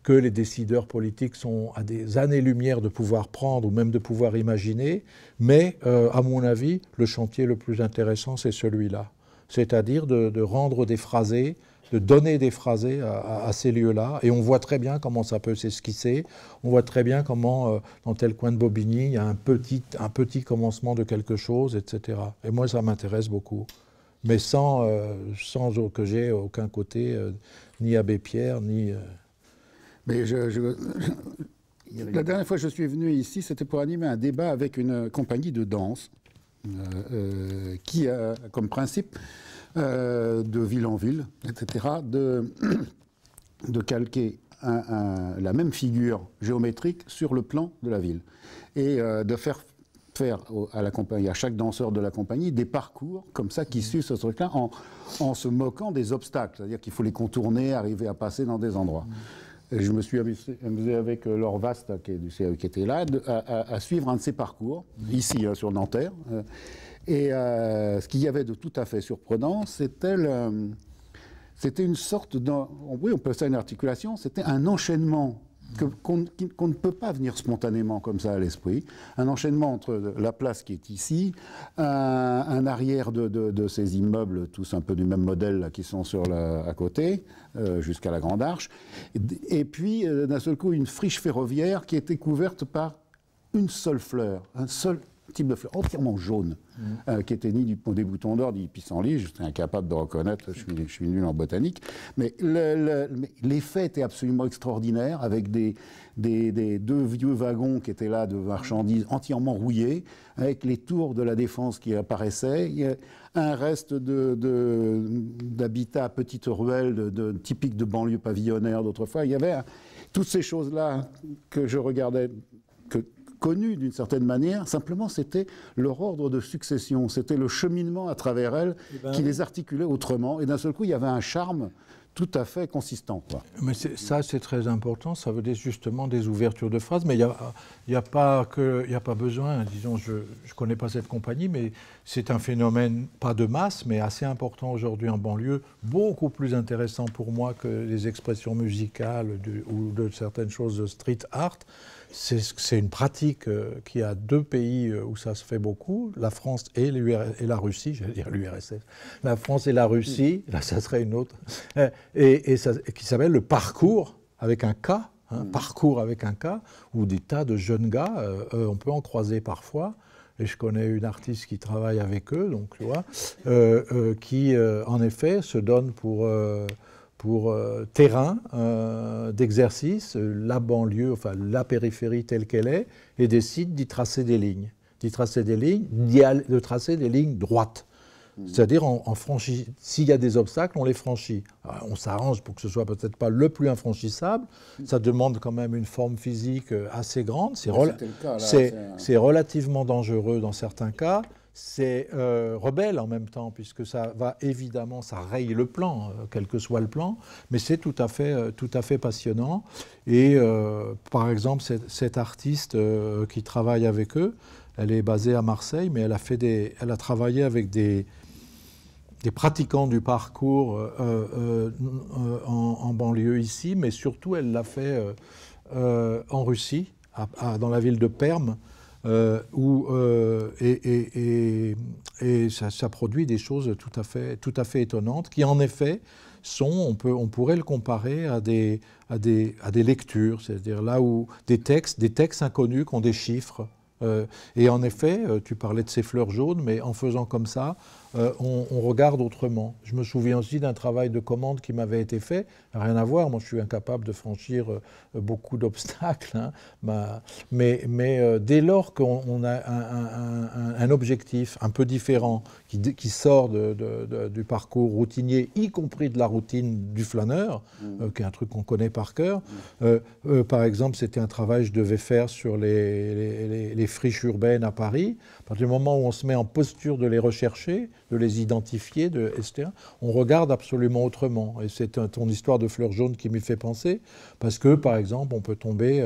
que les décideurs politiques sont à des années-lumière de pouvoir prendre ou même de pouvoir imaginer, mais à mon avis, le chantier le plus intéressant, c'est celui-là. C'est-à-dire de rendre des phrasés, de donner des phrasés à ces lieux-là, et on voit très bien comment ça peut s'esquisser, on voit très bien comment, dans tel coin de Bobigny, il y a un petit commencement de quelque chose, etc. Et moi, ça m'intéresse beaucoup, mais sans que j'ai aucun côté, ni Abbé Pierre, ni... Mais la dernière fois que je suis venu ici, c'était pour animer un débat avec une compagnie de danse qui a comme principe de ville en ville, etc., de calquer la même figure géométrique sur le plan de la ville et de faire à la compagnie, à chaque danseur de la compagnie, des parcours comme ça qui suivent ce truc-là en se moquant des obstacles, c'est-à-dire qu'il faut les contourner, arriver à passer dans des endroits. Et je me suis amusé avec Laure Vast, qui était là, à suivre un de ces parcours, ici, sur Nanterre. Et ce qu'il y avait de tout à fait surprenant, c'était une sorte oui, on peut faire une articulation, c'était un enchaînement qu'on ne peut pas venir spontanément comme ça à l'esprit. Un enchaînement entre la place qui est ici, un arrière de ces immeubles, tous un peu du même modèle là, qui sont à côté, jusqu'à la Grande Arche, et puis d'un seul coup une friche ferroviaire qui était couverte par une seule fleur, un seul type de fleur, entièrement jaune, qui était ni des boutons d'or, ni pissenlit. J'étais incapable de reconnaître, je suis nul en botanique. Mais l'effet était absolument extraordinaire, avec des deux vieux wagons qui étaient là de marchandises entièrement rouillés, avec les tours de la Défense qui apparaissaient, un reste d'habitat, petites ruelles typiques de banlieue pavillonnaire d'autrefois. Il y avait toutes ces choses-là que je regardais, connues d'une certaine manière, simplement c'était leur ordre de succession, c'était le cheminement à travers elles qui les articulait autrement, et d'un seul coup il y avait un charme tout à fait consistant, quoi. Mais ça c'est très important, ça veut dire justement des ouvertures de phrases, mais il n'y a pas besoin, disons, je ne connais pas cette compagnie, mais c'est un phénomène, pas de masse, mais assez important aujourd'hui en banlieue, beaucoup plus intéressant pour moi que les expressions musicales ou de certaines choses de street art. C'est une pratique qui a deux pays où ça se fait beaucoup, la France et la Russie, j'allais dire l'URSS, la France et la Russie, là ça serait une autre, qui s'appelle le parcours avec un K, parcours avec un K, où des tas de jeunes gars, on peut en croiser parfois, et je connais une artiste qui travaille avec eux, donc tu vois, qui en effet se donne pour terrain d'exercice, la banlieue, enfin la périphérie telle qu'elle est, et décide d'y tracer des lignes. De tracer des lignes droites. C'est-à-dire, s'il y a des obstacles, on les franchit. Alors, on s'arrange pour que ce soit peut-être pas le plus infranchissable. Ça demande quand même une forme physique assez grande. C'est relativement dangereux dans certains cas. C'est rebelle en même temps, puisque ça va évidemment, ça raye le plan, quel que soit le plan, mais c'est tout à fait passionnant. Et par exemple, cette artiste qui travaille avec eux, elle est basée à Marseille, mais elle a travaillé avec des pratiquants du parcours en banlieue ici, mais surtout elle l'a fait en Russie, dans la ville de Perm, et ça produit des choses tout à fait étonnantes, qui en effet on pourrait le comparer à des lectures, c'est-à-dire là où des textes inconnus qui ont des chiffres. Et en effet, tu parlais de ces fleurs jaunes, mais en faisant comme ça, on regarde autrement. Je me souviens aussi d'un travail de commande qui m'avait été fait, rien à voir, moi je suis incapable de franchir beaucoup d'obstacles, hein, mais dès lors qu'on a un objectif un peu différent qui sort du parcours routinier, y compris de la routine du flâneur, qui est un truc qu'on connaît par cœur. Par exemple, c'était un travail que je devais faire sur les friches urbaines à Paris. À partir du moment où on se met en posture de les rechercher, de les identifier, etc., on regarde absolument autrement. Et c'est ton histoire de fleurs jaunes qui m'y fait penser, parce que, par exemple, on peut tomber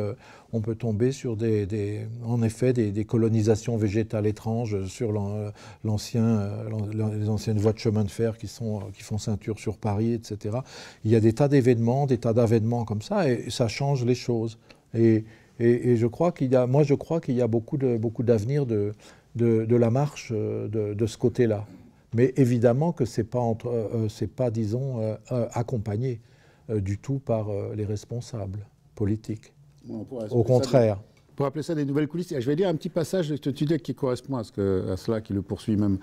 sur en effet des colonisations végétales étranges sur les anciennes voies de chemin de fer qui font ceinture sur Paris, etc. Il y a des tas d'événements, des tas d'avènements comme ça, et ça change les choses. Et je crois qu'il y a beaucoup d'avenir de la marche de ce côté-là. Mais évidemment que c'est pas, disons, accompagné du tout par les responsables politiques. Au contraire. Pour appeler ça des nouvelles coulisses, je vais lire un petit passage de cette idée qui correspond à cela, qui le poursuit même.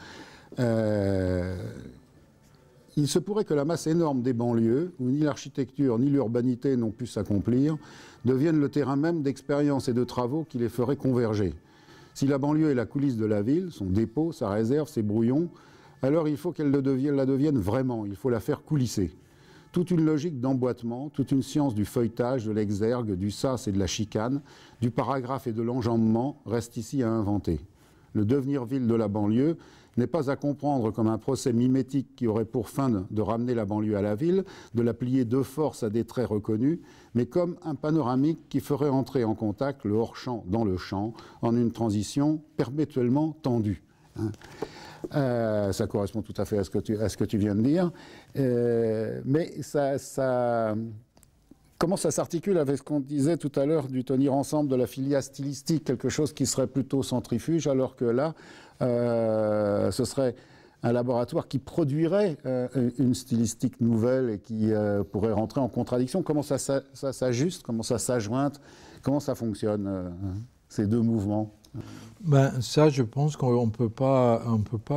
Il se pourrait que la masse énorme des banlieues, où ni l'architecture ni l'urbanité n'ont pu s'accomplir, deviennent le terrain même d'expériences et de travaux qui les feraient converger. Si la banlieue est la coulisse de la ville, son dépôt, sa réserve, ses brouillons, alors il faut qu'elle la devienne vraiment, il faut la faire coulisser. Toute une logique d'emboîtement, toute une science du feuilletage, de l'exergue, du sas et de la chicane, du paragraphe et de l'enjambement reste ici à inventer. Le devenir ville de la banlieue n'est pas à comprendre comme un procès mimétique qui aurait pour fin de ramener la banlieue à la ville, de la plier de force à des traits reconnus, mais comme un panoramique qui ferait entrer en contact le hors-champ dans le champ, en une transition perpétuellement tendue. Ça correspond tout à fait à ce que tu viens de dire, mais comment ça s'articule avec ce qu'on disait tout à l'heure du tenir ensemble de la filia stylistique, quelque chose qui serait plutôt centrifuge, alors que là, ce serait un laboratoire qui produirait une stylistique nouvelle et qui pourrait rentrer en contradiction. Comment ça s'ajuste, comment ça s'ajointe, comment ça fonctionne, ces deux mouvements? Ça, je pense qu'on ne peut pas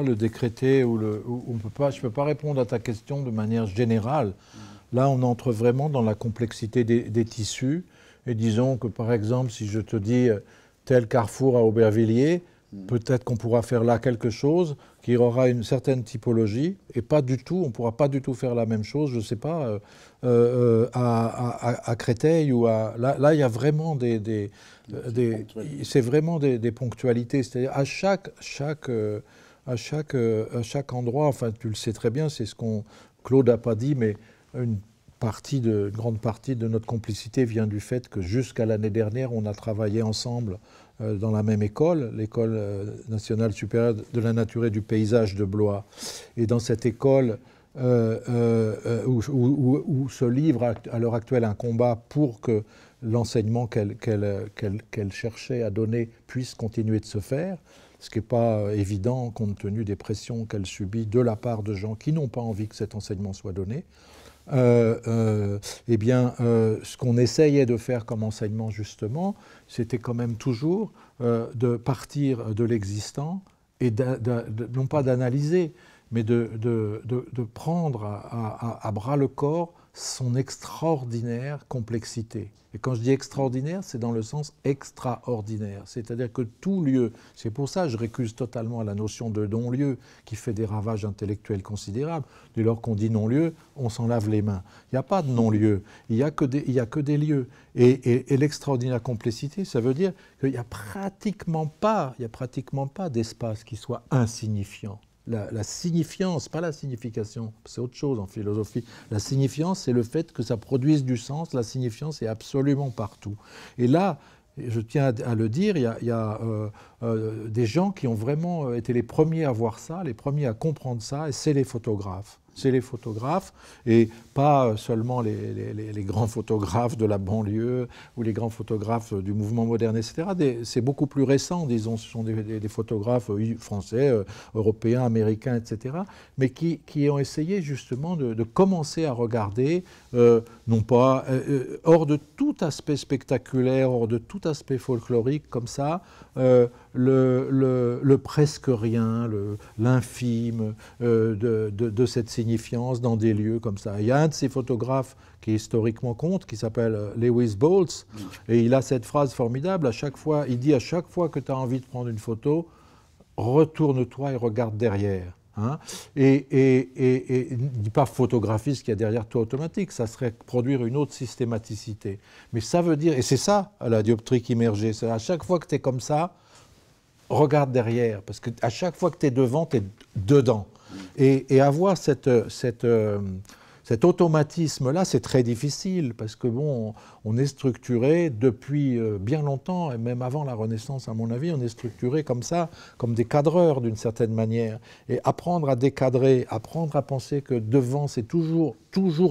le décréter, je ne peux pas répondre à ta question de manière générale. Là, on entre vraiment dans la complexité des tissus. Et disons que, par exemple, si je te dis tel carrefour à Aubervilliers, peut-être qu'on pourra faire là quelque chose qui aura une certaine typologie, et pas du tout, on ne pourra pas du tout faire la même chose, je ne sais pas, à Créteil ou à... Là, il y a vraiment c'est vraiment des ponctualités. C'est-à-dire à chaque endroit, enfin tu le sais très bien, c'est ce qu'on... Claude n'a pas dit, mais une grande partie de notre complicité vient du fait que jusqu'à l'année dernière, on a travaillé ensemble dans la même école, l'École nationale supérieure de la nature et du paysage de Blois. Et dans cette école, où se livre à l'heure actuelle un combat pour que l'enseignement qu'elle cherchait à donner puisse continuer de se faire, ce qui n'est pas évident compte tenu des pressions qu'elle subit de la part de gens qui n'ont pas envie que cet enseignement soit donné. Eh bien, ce qu'on essayait de faire comme enseignement, justement, c'était quand même toujours de partir de l'existant et non pas d'analyser, mais de prendre à bras le corps son extraordinaire complexité. Et quand je dis extraordinaire, c'est dans le sens extraordinaire. C'est-à-dire que tout lieu, c'est pour ça que je récuse totalement à la notion de non-lieu qui fait des ravages intellectuels considérables. Dès lors qu'on dit non-lieu, on s'en lave les mains. Il n'y a pas de non-lieu, il n'y a que des lieux. Et l'extraordinaire complexité, ça veut dire qu'il n'y a pratiquement pas d'espace qui soit insignifiant. La signifiance, pas la signification, c'est autre chose en philosophie. La signifiance, c'est le fait que ça produise du sens. La signifiance est absolument partout. Et là, je tiens à le dire, il y a des gens qui ont vraiment été les premiers à voir ça, les premiers à comprendre ça, et c'est les photographes. c'est les photographes, et pas seulement les grands photographes de la banlieue ou les grands photographes du mouvement moderne, etc. C'est beaucoup plus récent, disons, ce sont des photographes français, européens, américains, etc., mais qui ont essayé justement de commencer à regarder, non pas hors de tout aspect spectaculaire, hors de tout aspect folklorique comme ça, le presque rien, l'infime de cette signifiance dans des lieux comme ça. Il y a un de ces photographes qui historiquement compte, qui s'appelle Lewis Boltz, et il a cette phrase formidable, il dit à chaque fois que tu as envie de prendre une photo, retourne-toi et regarde derrière. Hein, et ne dis pas photographie ce qu'il y a derrière toi automatique, ça serait produire une autre systématicité. Mais ça veut dire, et c'est ça la dioptrique immergée, c'est à chaque fois que tu es comme ça, regarde derrière, parce qu'à chaque fois que tu es devant, tu es dedans. Et avoir cet automatisme-là, c'est très difficile, parce que bon, on est structuré depuis bien longtemps, et même avant la Renaissance, à mon avis, on est structuré comme ça, comme des cadreurs d'une certaine manière. Et apprendre à décadrer, apprendre à penser que devant, c'est toujours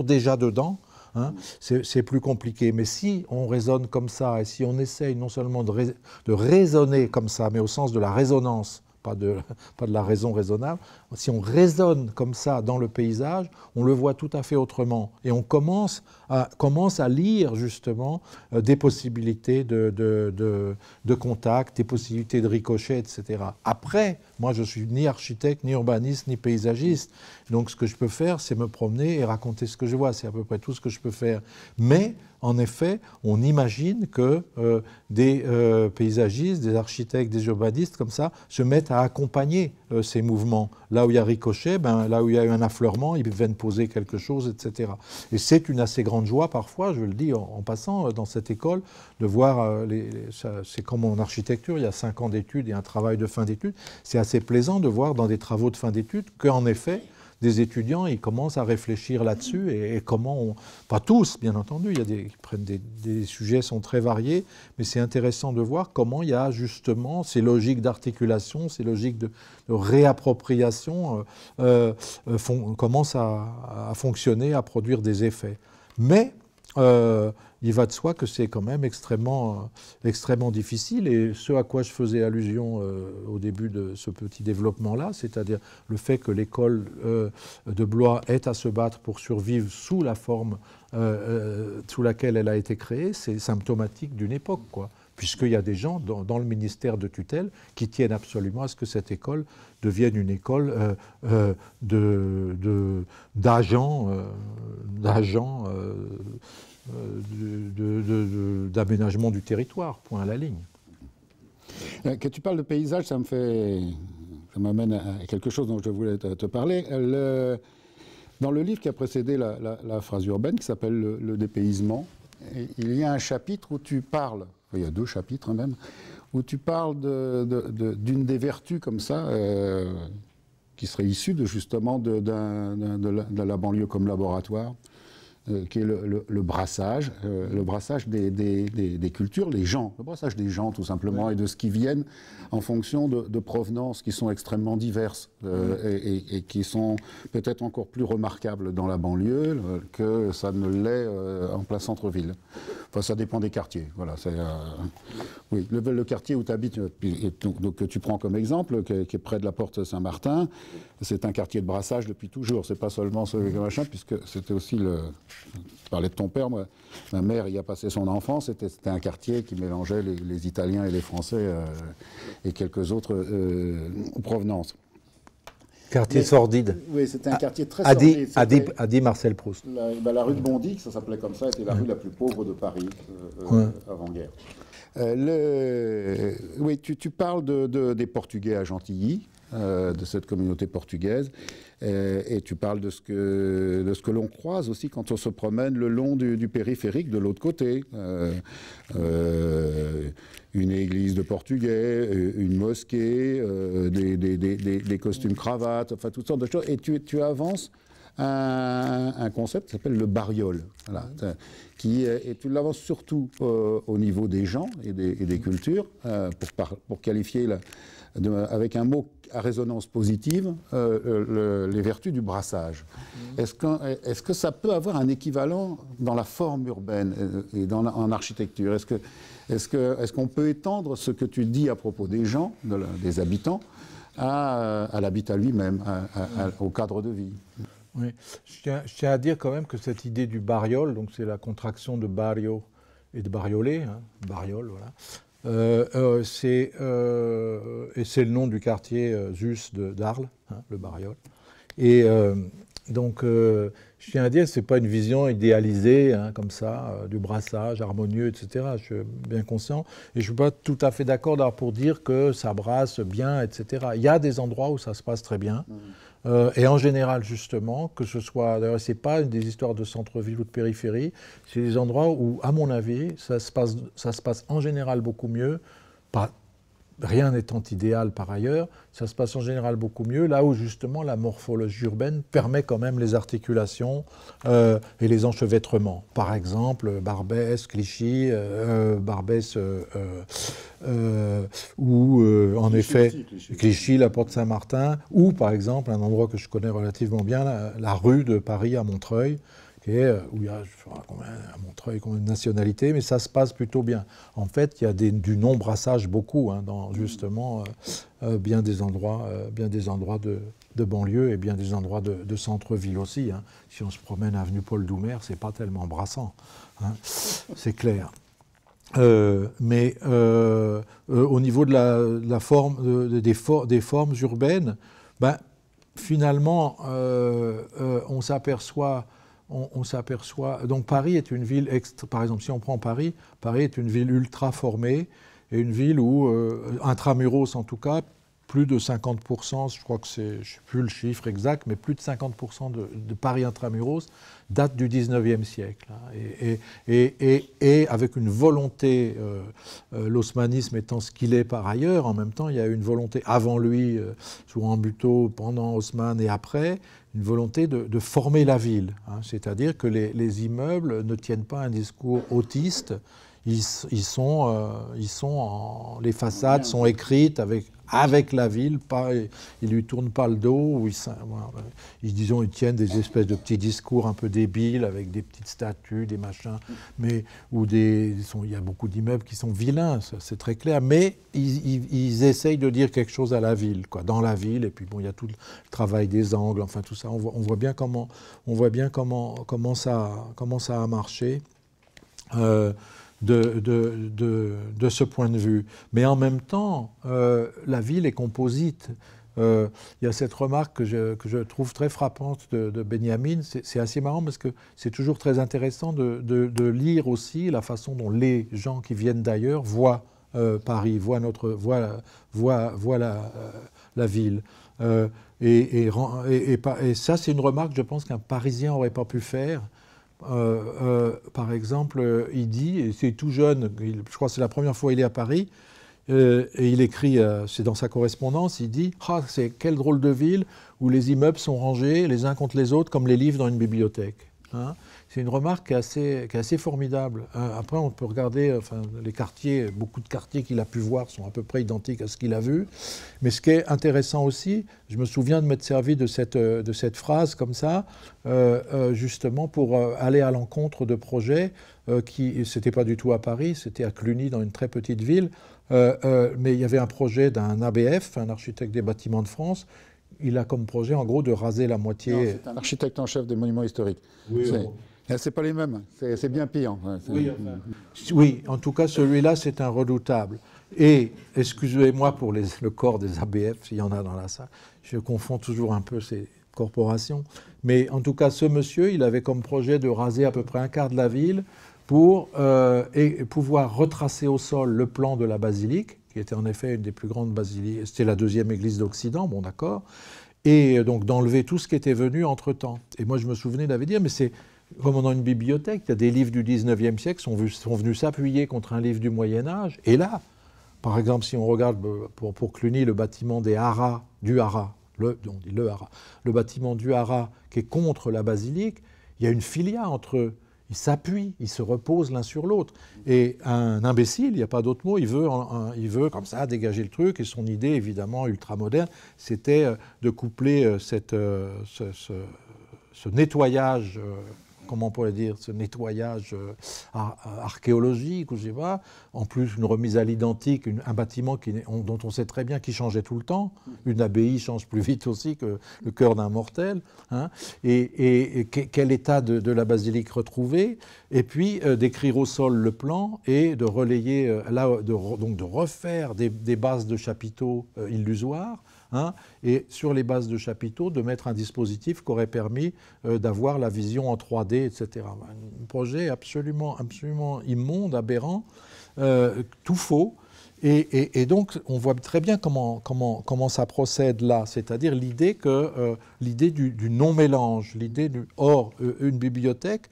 déjà dedans, hein, c'est plus compliqué. Mais si on raisonne comme ça, et si on essaye non seulement de raisonner comme ça, mais au sens de la résonance, pas de la raison raisonnable, si on raisonne comme ça dans le paysage, on le voit tout à fait autrement. Et on commence à lire justement des possibilités de contact, des possibilités de ricochet, etc. Après, moi je ne suis ni architecte, ni urbaniste, ni paysagiste. Donc ce que je peux faire, c'est me promener et raconter ce que je vois. C'est à peu près tout ce que je peux faire. Mais en effet, on imagine que des paysagistes, des architectes, des urbanistes comme ça se mettent à accompagner ces mouvements. Là où il y a ricochet, là où il y a eu un affleurement, ils viennent poser quelque chose, etc. Et c'est une assez grande joie parfois, je le dis en passant dans cette école, de voir, c'est comme en architecture, il y a 5 ans d'études et un travail de fin d'études, c'est assez plaisant de voir dans des travaux de fin d'études qu'en effet, des étudiants, ils commencent à réfléchir là-dessus et comment pas tous, bien entendu, ils prennent des sujets sont très variés, mais c'est intéressant de voir comment il y a justement ces logiques d'articulation, ces logiques de réappropriation commencent à fonctionner, à produire des effets. Mais il va de soi que c'est quand même extrêmement difficile, et ce à quoi je faisais allusion au début de ce petit développement-là, c'est-à-dire le fait que l'école de Blois ait à se battre pour survivre sous la forme sous laquelle elle a été créée, c'est symptomatique d'une époque, quoi. Puisqu'il y a des gens dans le ministère de tutelle qui tiennent absolument à ce que cette école devienne une école d'agents d'aménagement du territoire, point à la ligne. Quand tu parles de paysage, ça m'amène à quelque chose dont je voulais te parler. Dans le livre qui a précédé la phrase urbaine, qui s'appelle le dépaysement, il y a un chapitre où tu parles, il y a 2 chapitres même, où tu parles d'une des vertus comme ça, qui serait issue justement de la banlieue comme laboratoire, qui est le brassage des cultures, les gens, le brassage des gens tout simplement, et de ce qui viennent en fonction de provenances qui sont extrêmement diverses et qui sont peut-être encore plus remarquables dans la banlieue que ça ne l'est en plein centre-ville. Enfin, ça dépend des quartiers. Voilà, oui, le quartier où tu habites, donc, que tu prends comme exemple, qui est près de la porte Saint-Martin, c'est un quartier de brassage depuis toujours. C'est pas seulement ce machin, puisque c'était aussi tu parlais de ton père, moi, ma mère y a passé son enfance, c'était un quartier qui mélangeait les Italiens et les Français et quelques autres provenances. Quartier sordide. Oui, c'était un quartier très sordide. A dit Marcel Proust. La rue de Bondy, ça s'appelait comme ça, était la rue la plus pauvre de Paris avant-guerre. Oui, tu parles des Portugais à Gentilly, de cette communauté portugaise, et tu parles de ce que l'on croise aussi quand on se promène le long du périphérique de l'autre côté. Une église de Portugais, une mosquée, des costumes cravates, enfin toutes sortes de choses. Et tu avances un concept qui s'appelle le bariole, voilà, et tu l'avances surtout au niveau des gens et des cultures, pour qualifier avec un mot à résonance positive les vertus du brassage. Est-ce que ça peut avoir un équivalent dans la forme urbaine et en architecture? Est-ce qu'on peut étendre ce que tu dis à propos des gens, des habitants, à l'habitat lui-même, au cadre de vie? Oui. Je tiens à dire quand même que cette idée du bariole, donc c'est la contraction de barrio et de bariolé, hein, bariole, voilà. C'est le nom du quartier Zus d'Arles, hein, le bariole. Et donc, je tiens à dire que ce n'est pas une vision idéalisée, hein, comme ça, du brassage harmonieux, etc. Je suis bien conscient. Et je ne suis pas tout à fait d'accord pour dire que ça brasse bien, etc. Il y a des endroits où ça se passe très bien. Et en général, justement, que ce soit... D'ailleurs, ce n'est pas des histoires de centre-ville ou de périphérie. C'est des endroits où, à mon avis, ça se passe en général beaucoup mieux. Rien n'étant idéal par ailleurs, ça se passe en général beaucoup mieux, là où justement la morphologie urbaine permet quand même les articulations et les enchevêtrements. Par exemple, Barbès, Clichy, Barbès ou en effet Clichy, la Porte Saint-Martin, ou par exemple un endroit que je connais relativement bien, la rue de Paris à Montreuil, où il y a à Montreuil comme une nationalité, mais ça se passe plutôt bien. En fait, il y a du non-brassage beaucoup, hein, dans justement bien des endroits de banlieue et bien des endroits de centre-ville aussi. Hein. Si on se promène avenue Paul Doumer, c'est pas tellement brassant, hein, c'est clair. Mais au niveau de la forme, des formes urbaines, ben, finalement, on s'aperçoit. Donc Paris est une ville, par exemple, si on prend Paris, Paris est une ville ultra formée et une ville où, intramuros en tout cas, plus de 50%, je crois que je ne sais plus le chiffre exact, mais plus de 50% de Paris intramuros date du 19e siècle. Hein, et avec une volonté, l'haussmannisme étant ce qu'il est par ailleurs, en même temps, il y a eu une volonté avant lui, souvent Buteau, pendant Haussmann et après, une volonté de former la ville. Hein, c'est-à-dire que les immeubles ne tiennent pas un discours autiste, les façades sont écrites avec la ville, ils ne lui tournent pas le dos, ils tiennent des espèces de petits discours un peu débiles avec des petites statues, des machins, il y a beaucoup d'immeubles qui sont vilains, c'est très clair, mais ils essayent de dire quelque chose à la ville, quoi, dans la ville, et puis bon, il y a tout le travail des angles, enfin tout ça, on voit bien comment ça a marché. De ce point de vue. Mais en même temps, la ville est composite. Il y a cette remarque que je trouve très frappante de Benjamin. C'est assez marrant parce que c'est toujours très intéressant de lire aussi la façon dont les gens qui viennent d'ailleurs voient Paris, voient la ville. Et ça, c'est une remarque, je pense, qu'un Parisien n'aurait pas pu faire. Par exemple, il dit, et c'est tout jeune, je crois que c'est la première fois qu'il est à Paris, et il écrit, c'est dans sa correspondance, il dit « Ah, c'est quelle drôle de ville où les immeubles sont rangés les uns contre les autres comme les livres dans une bibliothèque. Hein » C'est une remarque qui est assez formidable. Après, on peut regarder les quartiers, beaucoup de quartiers qu'il a pu voir sont à peu près identiques à ce qu'il a vu. Mais ce qui est intéressant aussi, je me souviens de m'être servi de cette phrase comme ça, justement pour aller à l'encontre de projets qui, c'était pas du tout à Paris, c'était à Cluny, dans une très petite ville, mais il y avait un projet d'un ABF, un architecte des bâtiments de France. Il a comme projet, en gros, de raser la moitié... Non, c'est un architecte en chef des monuments historiques. Oui, c'est pas les mêmes, c'est bien pire. Oui, en tout cas, celui-là, c'est un redoutable. Et, excusez-moi pour le corps des ABF, s'il y en a dans la salle, je confonds toujours un peu ces corporations, mais en tout cas, ce monsieur, il avait comme projet de raser à peu près un quart de la ville pour pouvoir retracer au sol le plan de la basilique, qui était en effet une des plus grandes basiliques, c'était la deuxième église d'Occident, bon d'accord, et donc d'enlever tout ce qui était venu entre-temps. Et moi, je me souvenais d'avoir dit, mais c'est comme dans une bibliothèque, il y a des livres du 19e siècle qui sont venus s'appuyer contre un livre du Moyen-Âge. Et là, par exemple, si on regarde pour Cluny le bâtiment du Haras, le bâtiment du Haras qui est contre la basilique, il y a une filia entre eux. Ils s'appuient, ils se reposent l'un sur l'autre. Et un imbécile, il n'y a pas d'autre mot, il veut comme ça dégager le truc. Et son idée, évidemment, ultramoderne, c'était de coupler ce nettoyage, comment on pourrait dire, ce nettoyage archéologique, ou je sais pas, en plus une remise à l'identique, un bâtiment dont on sait très bien qu'il changeait tout le temps. Une abbaye change plus vite aussi que le cœur d'un mortel. Hein. Et quel état de la basilique retrouvé, et puis d'écrire au sol le plan et de relayer, donc de refaire des bases de chapiteaux illusoires. Hein, et sur les bases de chapiteaux, de mettre un dispositif qui aurait permis d'avoir la vision en 3D, etc. Un projet absolument immonde, aberrant, tout faux. Et donc, on voit très bien comment ça procède là, c'est-à-dire l'idée du non-mélange, l'idée du... Or, une bibliothèque,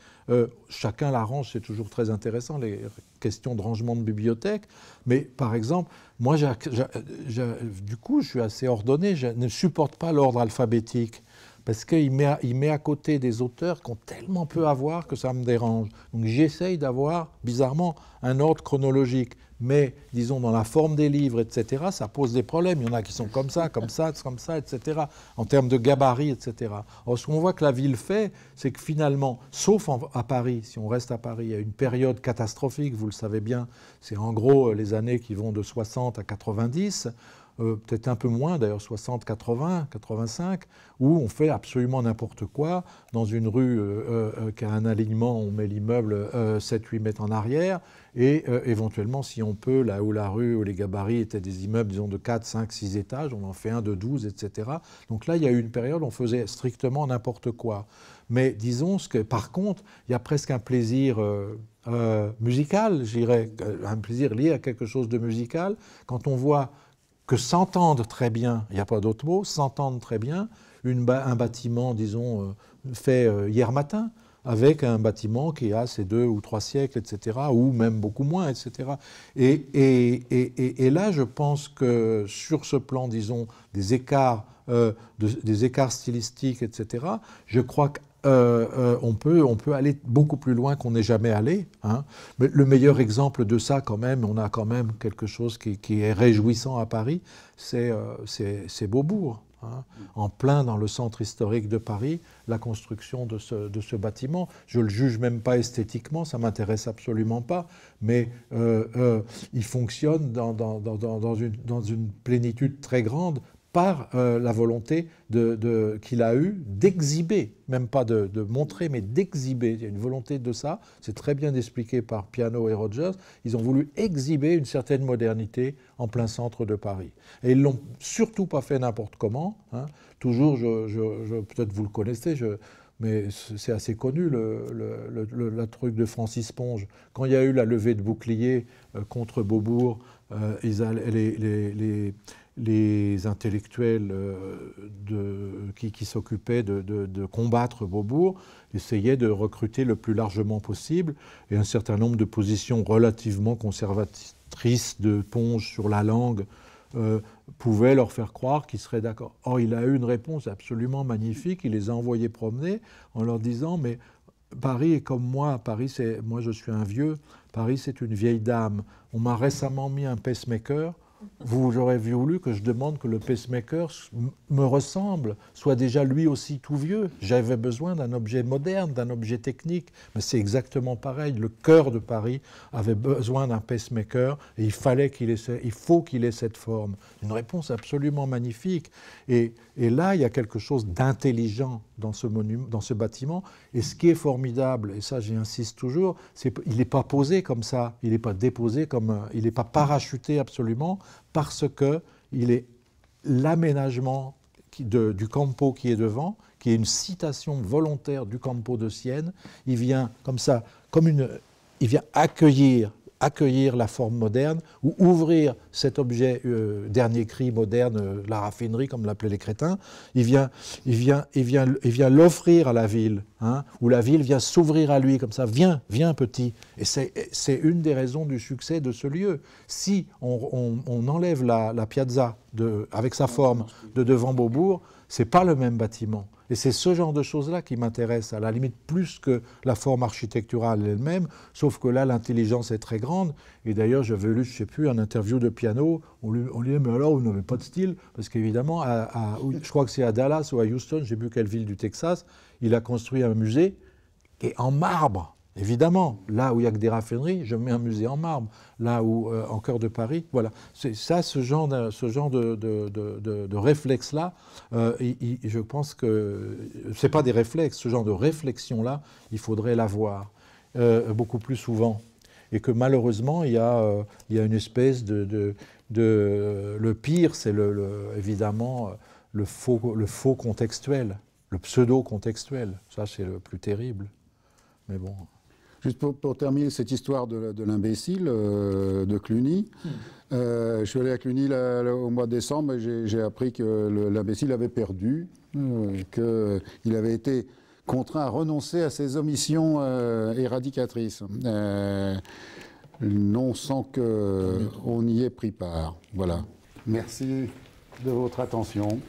chacun la range, c'est toujours très intéressant, les questions de rangement de bibliothèque, mais par exemple, moi, du coup, je suis assez ordonné, je ne supporte pas l'ordre alphabétique, parce qu'il met à côté des auteurs qui ont tellement peu à voir que ça me dérange. Donc j'essaye d'avoir, bizarrement, un ordre chronologique. Mais, disons, dans la forme des livres, etc., ça pose des problèmes. Il y en a qui sont comme ça, etc., en termes de gabarit, etc. Alors, ce qu'on voit que la ville fait, c'est que finalement, sauf à Paris, si on reste à Paris, il y a une période catastrophique, vous le savez bien, c'est en gros les années qui vont de 60 à 90, peut-être un peu moins, d'ailleurs 60, 80, 85, où on fait absolument n'importe quoi. Dans une rue qui a un alignement, on met l'immeuble 7-8 mètres en arrière, et éventuellement, si on peut, là où la rue, où les gabarits étaient des immeubles, disons, de 4, 5, 6 étages, on en fait un de 12, etc. Donc là, il y a eu une période où on faisait strictement n'importe quoi. Mais disons que, par contre, il y a presque un plaisir musical, je dirais, un plaisir lié à quelque chose de musical, quand on voit que s'entendre très bien, il n'y a pas d'autre mot, s'entendre très bien, un bâtiment, disons, fait hier matin, avec un bâtiment qui a ses 2 ou 3 siècles, etc., ou même beaucoup moins, etc. Et là, je pense que sur ce plan, disons, des écarts stylistiques, etc., je crois qu'on peut aller beaucoup plus loin qu'on n'est jamais allé. Hein. Mais le meilleur exemple de ça, quand même, on a quand même quelque chose qui est réjouissant à Paris, c'est Beaubourg. Hein, en plein dans le centre historique de Paris, la construction de ce bâtiment. Je ne le juge même pas esthétiquement, ça ne m'intéresse absolument pas, mais il fonctionne dans une plénitude très grande par la volonté qu'il a eue d'exhiber, même pas de montrer, mais d'exhiber. Il y a une volonté de ça, c'est très bien expliqué par Piano et Rogers. Ils ont voulu exhiber une certaine modernité en plein centre de Paris. Et ils ne l'ont surtout pas fait n'importe comment. Hein. Toujours, peut-être vous le connaissez, mais c'est assez connu, le truc de Francis Ponge. Quand il y a eu la levée de boucliers contre Beaubourg, les intellectuels qui s'occupaient de combattre Beaubourg essayaient de recruter le plus largement possible, et un certain nombre de positions relativement conservatrices de Ponge sur la langue pouvaient leur faire croire qu'ils seraient d'accord. Or, il a eu une réponse absolument magnifique, il les a envoyés promener en leur disant « mais Paris est comme moi, moi je suis un vieux, Paris c'est une vieille dame, on m'a récemment mis un pacemaker, vous aurez voulu que je demande que le pacemaker me ressemble, soit déjà lui aussi tout vieux. J'avais besoin d'un objet moderne, d'un objet technique. Mais c'est exactement pareil. Le cœur de Paris avait besoin d'un pacemaker et il faut qu'il ait cette forme. Une réponse absolument magnifique. Et là, il y a quelque chose d'intelligent dans ce bâtiment. Et ce qui est formidable, et ça j'y insiste toujours, c'est qu'il n'est pas posé comme ça, il n'est pas déposé il n'est pas parachuté absolument, parce qu'il est l'aménagement du Campo qui est devant, qui est une citation volontaire du Campo de Sienne. Il vient comme ça, il vient accueillir accueillir la forme moderne ou ouvrir cet objet dernier cri moderne, la raffinerie comme l'appelaient les crétins, il vient l'offrir à la ville, hein, ou la ville vient s'ouvrir à lui comme ça, viens petit. Et c'est une des raisons du succès de ce lieu. Si on enlève la piazza avec sa forme de devant Beaubourg, c'est pas le même bâtiment. Et c'est ce genre de choses-là qui m'intéresse, à la limite plus que la forme architecturale elle-même, sauf que là, l'intelligence est très grande. Et d'ailleurs, j'avais lu, je ne sais plus, un interview de Piano, on lui dit, mais alors, vous n'avez pas de style? Parce qu'évidemment, je crois que c'est à Dallas ou à Houston, je ne sais plus quelle ville du Texas, il a construit un musée qui est en marbre. Évidemment, là où il n'y a que des raffineries, je mets un musée en marbre. Là où, en cœur de Paris, voilà. C'est ça, ce genre de réflexe-là, je pense que ce n'est pas des réflexes, ce genre de réflexion-là, il faudrait l'avoir beaucoup plus souvent. Et que malheureusement, il y a une espèce le pire, c'est évidemment le faux contextuel, le pseudo-contextuel. Ça, c'est le plus terrible. Mais bon. Juste pour terminer cette histoire de l'imbécile de Cluny, je suis allé à Cluny au mois de décembre et j'ai appris que l'imbécile avait perdu, qu'il avait été contraint à renoncer à ses omissions éradicatrices, non sans qu'on y ait pris part. Voilà. Merci de votre attention.